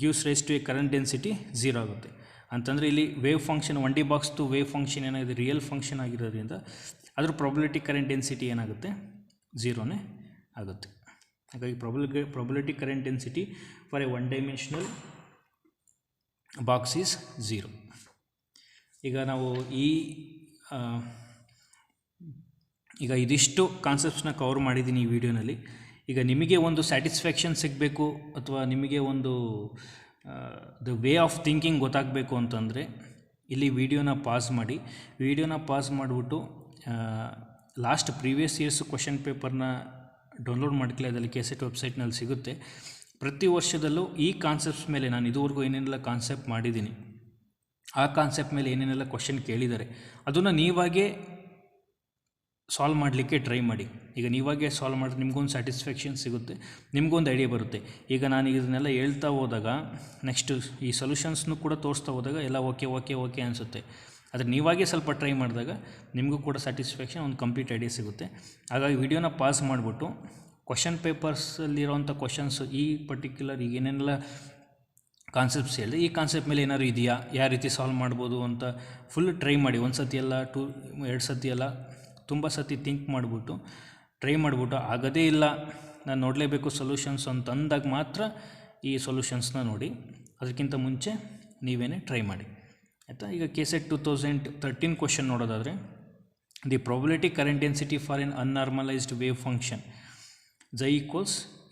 gives rise to a current density 0 ಆಗುತ್ತೆ. ಅಂತಂದರೆ ಇಲ್ಲಿ ವೇವ್ ಫಂಕ್ಷನ್ 1D ಬಾಕ್ಸ್ದು ವೇವ್ ಫಂಕ್ಷನ್ ಏನಾಗಿದೆ ರಿಯಲ್ ಫಂಕ್ಷನ್ ಆಗಿರೋದ್ರಿಂದ ಅದ್ರ ಪ್ರಾಬಬಿಲಿಟಿ ಕರೆಂಟ್ ಡೆನ್ಸಿಟಿ ಏನಾಗುತ್ತೆ 0ನೇ ಆಗುತ್ತೆ. ಹಾಗಾಗಿ probability current density for a 1D box is 0. ಈಗ ನಾವು ಈಗ ಇದಿಷ್ಟು ಕಾನ್ಸೆಪ್ಟ್ಸ್ನ ಕವರ್ ಮಾಡಿದ್ದೀನಿ ಈ ವಿಡಿಯೋನಲ್ಲಿ. ಈಗ ನಿಮಗೆ ಒಂದು ಸ್ಯಾಟಿಸ್ಫ್ಯಾಕ್ಷನ್ ಸಿಗಬೇಕು ಅಥವಾ ನಿಮಗೆ ಒಂದು ದ ವೇ ಆಫ್ ಥಿಂಕಿಂಗ್ ಗೊತ್ತಾಗಬೇಕು ಅಂತಂದರೆ ಇಲ್ಲಿ ವಿಡಿಯೋನ ಪಾಸ್ ಮಾಡಿ. ವಿಡಿಯೋನ ಪಾಸ್ ಮಾಡಿಬಿಟ್ಟು ಲಾಸ್ಟ್ ಪ್ರೀವಿಯಸ್ ಇಯರ್ಸ್ ಕ್ವಶನ್ ಪೇಪರ್ನ ಡೌನ್ಲೋಡ್ ಮಾಡ್ಕೊಳ್ಳಿ. ಅದರಲ್ಲಿ ಕೆಸೆಟ್ ವೆಬ್ಸೈಟ್ನಲ್ಲಿ ಸಿಗುತ್ತೆ. ಪ್ರತಿ ವರ್ಷದಲ್ಲೂ ಈ ಕಾನ್ಸೆಪ್ಟ್ಸ್ ಮೇಲೆ ನಾನು ಇದುವರೆಗೂ ಏನೇನೆಲ್ಲ ಕಾನ್ಸೆಪ್ಟ್ ಮಾಡಿದ್ದೀನಿ ಆ ಕಾನ್ಸೆಪ್ಟ್ ಮೇಲೆ ಏನೇನೆಲ್ಲ ಕ್ವಶನ್ ಕೇಳಿದ್ದಾರೆ ಅದನ್ನು ನೀವಾಗೇ ಸಾಲ್ವ್ ಮಾಡಲಿಕ್ಕೆ ಟ್ರೈ ಮಾಡಿ. ಈಗ ನೀವಾಗೇ ಸಾಲ್ವ್ ಮಾಡಿದ್ರೆ ನಿಮಗೊಂದು ಸ್ಯಾಟಿಸ್ಫ್ಯಾಕ್ಷನ್ ಸಿಗುತ್ತೆ, ನಿಮಗೊಂದು ಐಡಿಯಾ ಬರುತ್ತೆ. ಈಗ ನಾನು ಇದನ್ನೆಲ್ಲ ಹೇಳ್ತಾ ಹೋದಾಗ ನೆಕ್ಸ್ಟು ಈ ಸೊಲ್ಯೂಷನ್ಸ್ನು ಕೂಡ ತೋರಿಸ್ತಾ ಹೋದಾಗ ಎಲ್ಲ ಓಕೆ ಅನಿಸುತ್ತೆ. ಆದರೆ ನೀವಾಗೇ ಸ್ವಲ್ಪ ಟ್ರೈ ಮಾಡಿದಾಗ ನಿಮಗೂ ಕೂಡ ಸ್ಯಾಟಿಸ್ಫ್ಯಾಕ್ಷನ್ ಒಂದು ಕಂಪ್ಲೀಟ್ ಐಡಿಯಾ ಸಿಗುತ್ತೆ. ಹಾಗಾಗಿ ವಿಡಿಯೋನ ಪಾಸ್ ಮಾಡಿಬಿಟ್ಟು ಕ್ವಶನ್ ಪೇಪರ್ಸಲ್ಲಿರೋವಂಥ ಕ್ವಶನ್ಸು ಈ ಪರ್ಟಿಕ್ಯುಲರ್ ಈಗ ಏನೇನೆಲ್ಲ ಕಾನ್ಸೆಪ್ಟ್ಸ್ ಹೇಳಿದೆ ಈ ಕಾನ್ಸೆಪ್ಟ್ ಮೇಲೆ ಏನಾದ್ರು ಇದೆಯಾ, ಯಾವ ರೀತಿ ಸಾಲ್ವ್ ಮಾಡ್ಬೋದು ಅಂತ ಫುಲ್ ಟ್ರೈ ಮಾಡಿ. ಒಂದು ಸತಿ ಅಲ್ಲ 2 ಸತಿ ಅಲ್ಲ ತುಂಬ ಸತಿ ಥಿಂಕ್ ಮಾಡಿಬಿಟ್ಟು ಟ್ರೈ ಮಾಡಿಬಿಟ್ಟು ಆಗೋದೇ ಇಲ್ಲ ನಾನು ನೋಡಲೇಬೇಕು ಸೊಲ್ಯೂಷನ್ಸ್ ಅಂತ ಅಂದಾಗ ಮಾತ್ರ ಈ ಸೊಲ್ಯೂಷನ್ಸ್ನ ನೋಡಿ. ಅದಕ್ಕಿಂತ ಮುಂಚೆ ನೀವೇನೇ ಟ್ರೈ ಮಾಡಿ ಆಯಿತಾ. ಈಗ ಕೆಸೆಟ್ 2013 ಕ್ವಶನ್ ನೋಡೋದಾದರೆ the probability current density for an unnormalised wave function =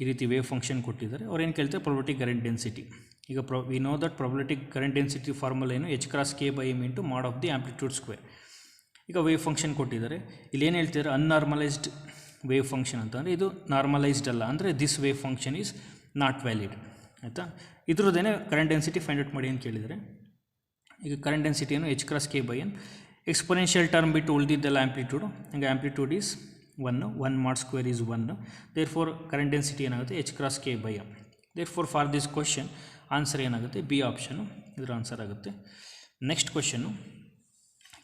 ಈ ರೀತಿ ವೇವ್ ಫಂಕ್ಷನ್ ಕೊಟ್ಟಿದ್ದಾರೆ. ಅವ್ರು ಏನು ಕೇಳ್ತಾರೆ ಪ್ರಾಬಬಿಲಿಟಿ ಕರೆಂಟ್ ಡೆನ್ಸಿಟಿ. ಈಗ we know that probability current density formula ಏನು ಎಚ್ ಕ್ರಾಸ್ ಕೆ/ಎಮ್ into mod of the amplitude square. ಈಗ ವೇವ್ ಫಂಕ್ಷನ್ ಕೊಟ್ಟಿದ್ದಾರೆ. ಇಲ್ಲಿ ಏನು ಹೇಳ್ತಿದ್ದಾರೆ ಅನ್ನಾರ್ಮಲೈಸ್ಡ್ ವೇವ್ ಫಂಕ್ಷನ್ ಅಂತಂದರೆ ಇದು ನಾರ್ಮಲೈಸ್ಡ್ ಅಲ್ಲ, ಅಂದರೆ this wave function is not valid ಆಯಿತಾ. ಇದ್ರದ್ದೇನೆ ಕರೆಂಟ್ ಡೆನ್ಸಿಟಿ ಫೈಂಡ್ ಔಟ್ ಮಾಡಿ ಅಂತ ಕೇಳಿದರೆ ಈಗ ಕರೆಂಟ್ ಡೆನ್ಸಿಟಿಯನ್ನು ಎಚ್ ಕ್ರಾಸ್ ಕೆ/ಎನ್ ಎಕ್ಸ್ಪೊನೆನ್ಷಿಯಲ್ ಟರ್ಮ್ ಬಿಟ್ಟು ಉಳಿದಿದ್ದೆಲ್ಲ ಆ್ಯಂಪ್ಲಿಟ್ಯೂಡು. ಈಗ amplitude is 1 mod square is 1. Therefore current density ಏನಾಗುತ್ತೆ ಎಚ್ ಕ್ರಾಸ್ ಕೆ/ಎಮ್. Therefore for this question answer ಏನಾಗುತ್ತೆ ಬಿ ಆಪ್ಷನು ಇದರ ಆನ್ಸರ್ ಆಗುತ್ತೆ. ನೆಕ್ಸ್ಟ್ ಕ್ವಶನ್ನು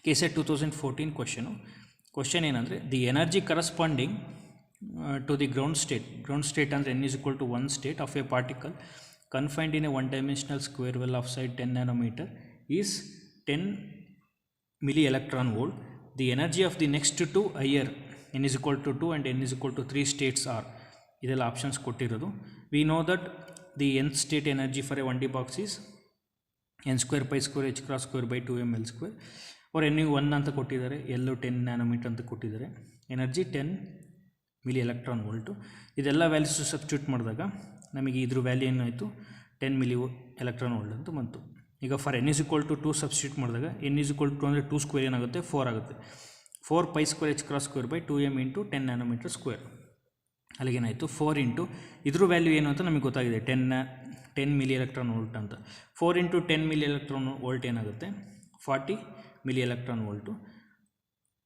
ಕೆಸೆಟ್ 2014 ಕ್ವಶನ್ ಏನಂದರೆ the energy corresponding to the ground state ಅಂದರೆ n=1 state of a particle confined in A 1D square well off side 10 nanometer is 10 milli electron volt. The energy of the next 2 higher n=2 and n=3 states are. ಇದೆಲ್ಲ options ಕೊಟ್ಟಿರೋದು. V know that the nth state energy for a 1D box is n² π² h cross square by 2ml². ಅವ್ರು n 1 ಅಂತ ಕೊಟ್ಟಿದ್ದಾರೆ, ಎಲ್ಲೂ 10 nanometer ಅಂತ ಕೊಟ್ಟಿದ್ದಾರೆ. Energy 10 milli electron volt. ಇದೆಲ್ಲ values substitute ಮಾಡಿದಾಗ ನಮಗೆ ಇದ್ರ ವ್ಯಾಲ್ಯೂ ಏನಾಯಿತು 10 milli electron volt ಅಂತ ಬಂತು. ಈಗ ಫಾರ್ n=2 ಸಬ್ಸ್ಟಿಟ್ಯೂಟ್ ಮಾಡಿದಾಗ n=2 ಅಂದರೆ 2 ಸ್ಕ್ವೇರ್ ಏನಾಗುತ್ತೆ 4 ಆಗುತ್ತೆ. 4 π² h cross square by 2m into 10 nanometer square. ಅಲ್ಲಿಗೇನಾಯಿತು 4 ಇಂಟು ಇದ್ರ ವ್ಯಾಲ್ಯೂ ಏನು ಅಂತ ನಮಗೆ ಗೊತ್ತಾಗಿದೆ 10 milli electron volt ಅಂತ. 4 ಇಂಟು 10 milli electron volt ಏನಾಗುತ್ತೆ 40 milli electron volt.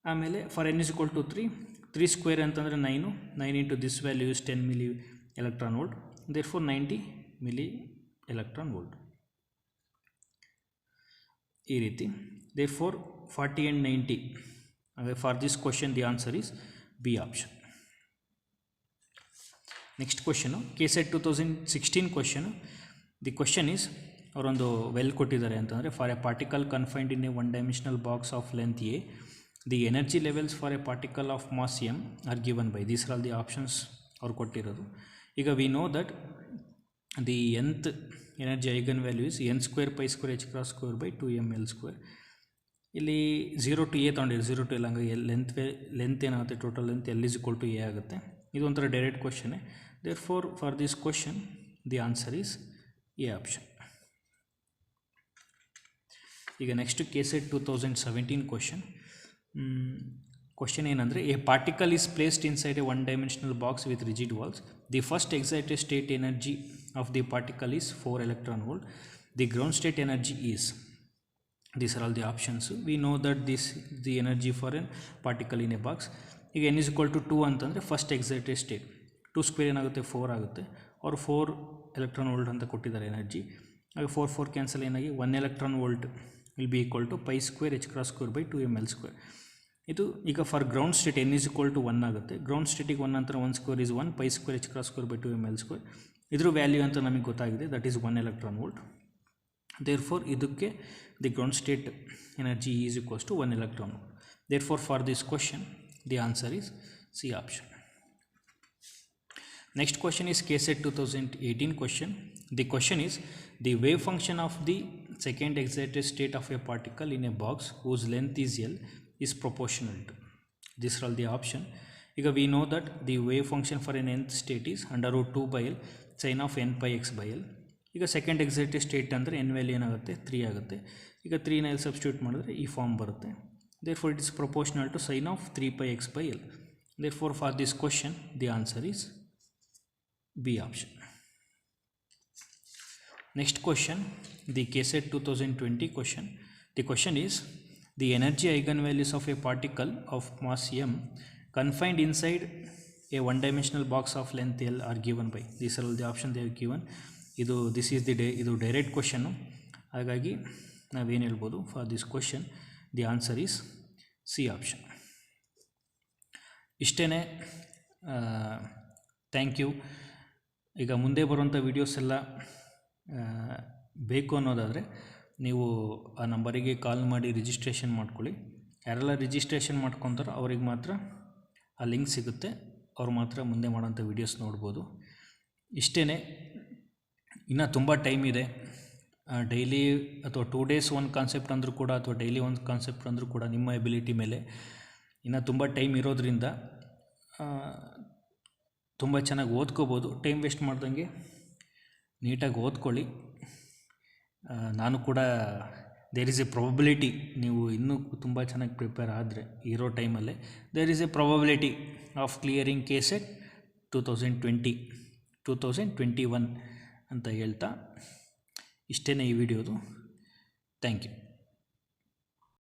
ಆಮೇಲೆ ಫಾರ್ n = 3 ಸ್ಕ್ವೇರ್ ಅಂತಂದರೆ 9 into this value is 10 milli electron volt, therefore 90 milli electron volt. ಈ ರೀತಿ therefore 40 and 90. For this question the answer is B option. Next question KSET 2016 question. The question is, ಅವರೊಂದು well ಕೊಟ್ಟಿದ್ದಾರೆ ಅಂತಂದರೆ, for a particle confined in a one dimensional box of length a, the energy levels for a particle of mass M are given by. These are all the options ಅವ್ರು ಕೊಟ್ಟಿರೋದು. ಈಗ we know that the nth energy eigen value is n² π² h² × 2ml². ಇಲ್ಲಿ 0 to a ತೊಗೊಂಡಿರಿ, 0 to l, ಹಂಗಾಗಿ length ಏನಾಗುತ್ತೆ, total length L = a ಆಗುತ್ತೆ. ಇದು ಒಂಥರ ಡೈರೆಕ್ಟ್ ಕ್ವಶನ್ನೇ. Therefore for this question the answer is A option. ಈಗ next KSET 2017 question. Question ಏನಂದರೆ, a particle is placed inside a one dimensional box with rigid walls. The first excited state energy of the particle is 4 electron volt. The ground state energy is. These are all the options. We know that this the energy for a particle in a box. ಈಗ n = 2 ಅಂತಂದರೆ first excited state, 2 square ಏನಾಗುತ್ತೆ, 4 ಆಗುತ್ತೆ. ಅವರು 4 electron volt ಅಂತ ಕೊಟ್ಟಿದ್ದಾರೆ energy. ಆಗ 4 cancel ಏನಾಗಿ 1 electron volt will be equal to π² h² / 2ml². ಇದು ಈಗ ಫಾರ್ ಗ್ರೌಂಡ್ ಸ್ಟೇಟ್ n = 1 ಆಗುತ್ತೆ. ಗ್ರೌಂಡ್ ಸ್ಟೇಟಿಗೆ 1 ನಂತರ 1² is 1 π² h² / 2ml². ಇದ್ರ ವ್ಯಾಲ್ಯೂ ಅಂತ ನಮಗೆ ಗೊತ್ತಾಗಿದೆ, that is 1 electron volt. Therefore ಇದಕ್ಕೆ the ground state energy is equals to 1 electron volt. Therefore for this question the answer is C option. Next question is KSET 2018 question. The question is, the wave function of the second excited state of a particle in a box whose length is L is proportional to. These are all the option. ಈಗ we know that the wave function for an nth state is √2/L sin of n pi x by L. ಈಗ second excited state ಅಂದರೆ n value ಏನಾಗುತ್ತೆ, 3 ಆಗುತ್ತೆ. ಈಗ 3ನ ಇಲ್ಲಿ substitute ಮಾಡಿದ್ರೆ ಈ form ಬರುತ್ತೆ. Therefore it is proportional to sin of 3πx by L. Therefore for this question the answer is B option. Next question, the KSET 2020 question. The question is, the energy eigen values of a particle of mass m confined inside a one dimensional box of length L are given by. These are all the options they have given. ಇದು direct question. ಹಾಗಾಗಿ ನಾವೇನು ಹೇಳ್ಬೋದು, for this question the answer is C option. ಇಷ್ಟೇ. Thank you. ಈಗ ಮುಂದೆ ಬರುವಂಥ videos ಎಲ್ಲ ಬೇಕು ಅನ್ನೋದಾದರೆ ನೀವು ಆ ನಂಬರಿಗೆ ಕಾಲ್ ಮಾಡಿ ರಿಜಿಸ್ಟ್ರೇಷನ್ ಮಾಡ್ಕೊಳ್ಳಿ. ಯಾರೆಲ್ಲ ರಿಜಿಸ್ಟ್ರೇಷನ್ ಮಾಡ್ಕೊತಾರೋ ಅವ್ರಿಗೆ ಮಾತ್ರ ಆ ಲಿಂಕ್ ಸಿಗುತ್ತೆ, ಅವ್ರು ಮಾತ್ರ ಮುಂದೆ ಮಾಡೋಂಥ ವೀಡಿಯೋಸ್ ನೋಡ್ಬೋದು. ಇಷ್ಟೇ. ಇನ್ನು ತುಂಬ ಟೈಮ್ ಇದೆ. ಡೈಲಿ ಅಥವಾ 2 days ಒಂದು ಕಾನ್ಸೆಪ್ಟ್ ಅಂದರೂ ಕೂಡ, ಅಥವಾ ಡೈಲಿ ಒಂದು ಕಾನ್ಸೆಪ್ಟ್ ಅಂದರೂ ಕೂಡ ನಿಮ್ಮ ಎಬಿಲಿಟಿ ಮೇಲೆ ಇನ್ನು ತುಂಬ ಟೈಮ್ ಇರೋದ್ರಿಂದ ತುಂಬ ಚೆನ್ನಾಗಿ ಓದ್ಕೋಬೋದು. ಟೈಮ್ ವೇಸ್ಟ್ ಮಾಡ್ದಂಗೆ ನೀಟಾಗಿ ಓದ್ಕೊಳ್ಳಿ. ನಾನು ಕೂಡ ದೇರ್ ಈಸ್ ಎ ಪ್ರೊಬಬಿಲಿಟಿ, ನೀವು ಇನ್ನೂ ತುಂಬ ಚೆನ್ನಾಗಿ ಪ್ರಿಪೇರ್ ಆದರೆ ಇರೋ ಟೈಮಲ್ಲೇ there is a probability of clearing KSET 2021 ಅಂತ ಹೇಳ್ತಾ ಇಷ್ಟೇ ಈ ವಿಡಿಯೋದು. Thank you.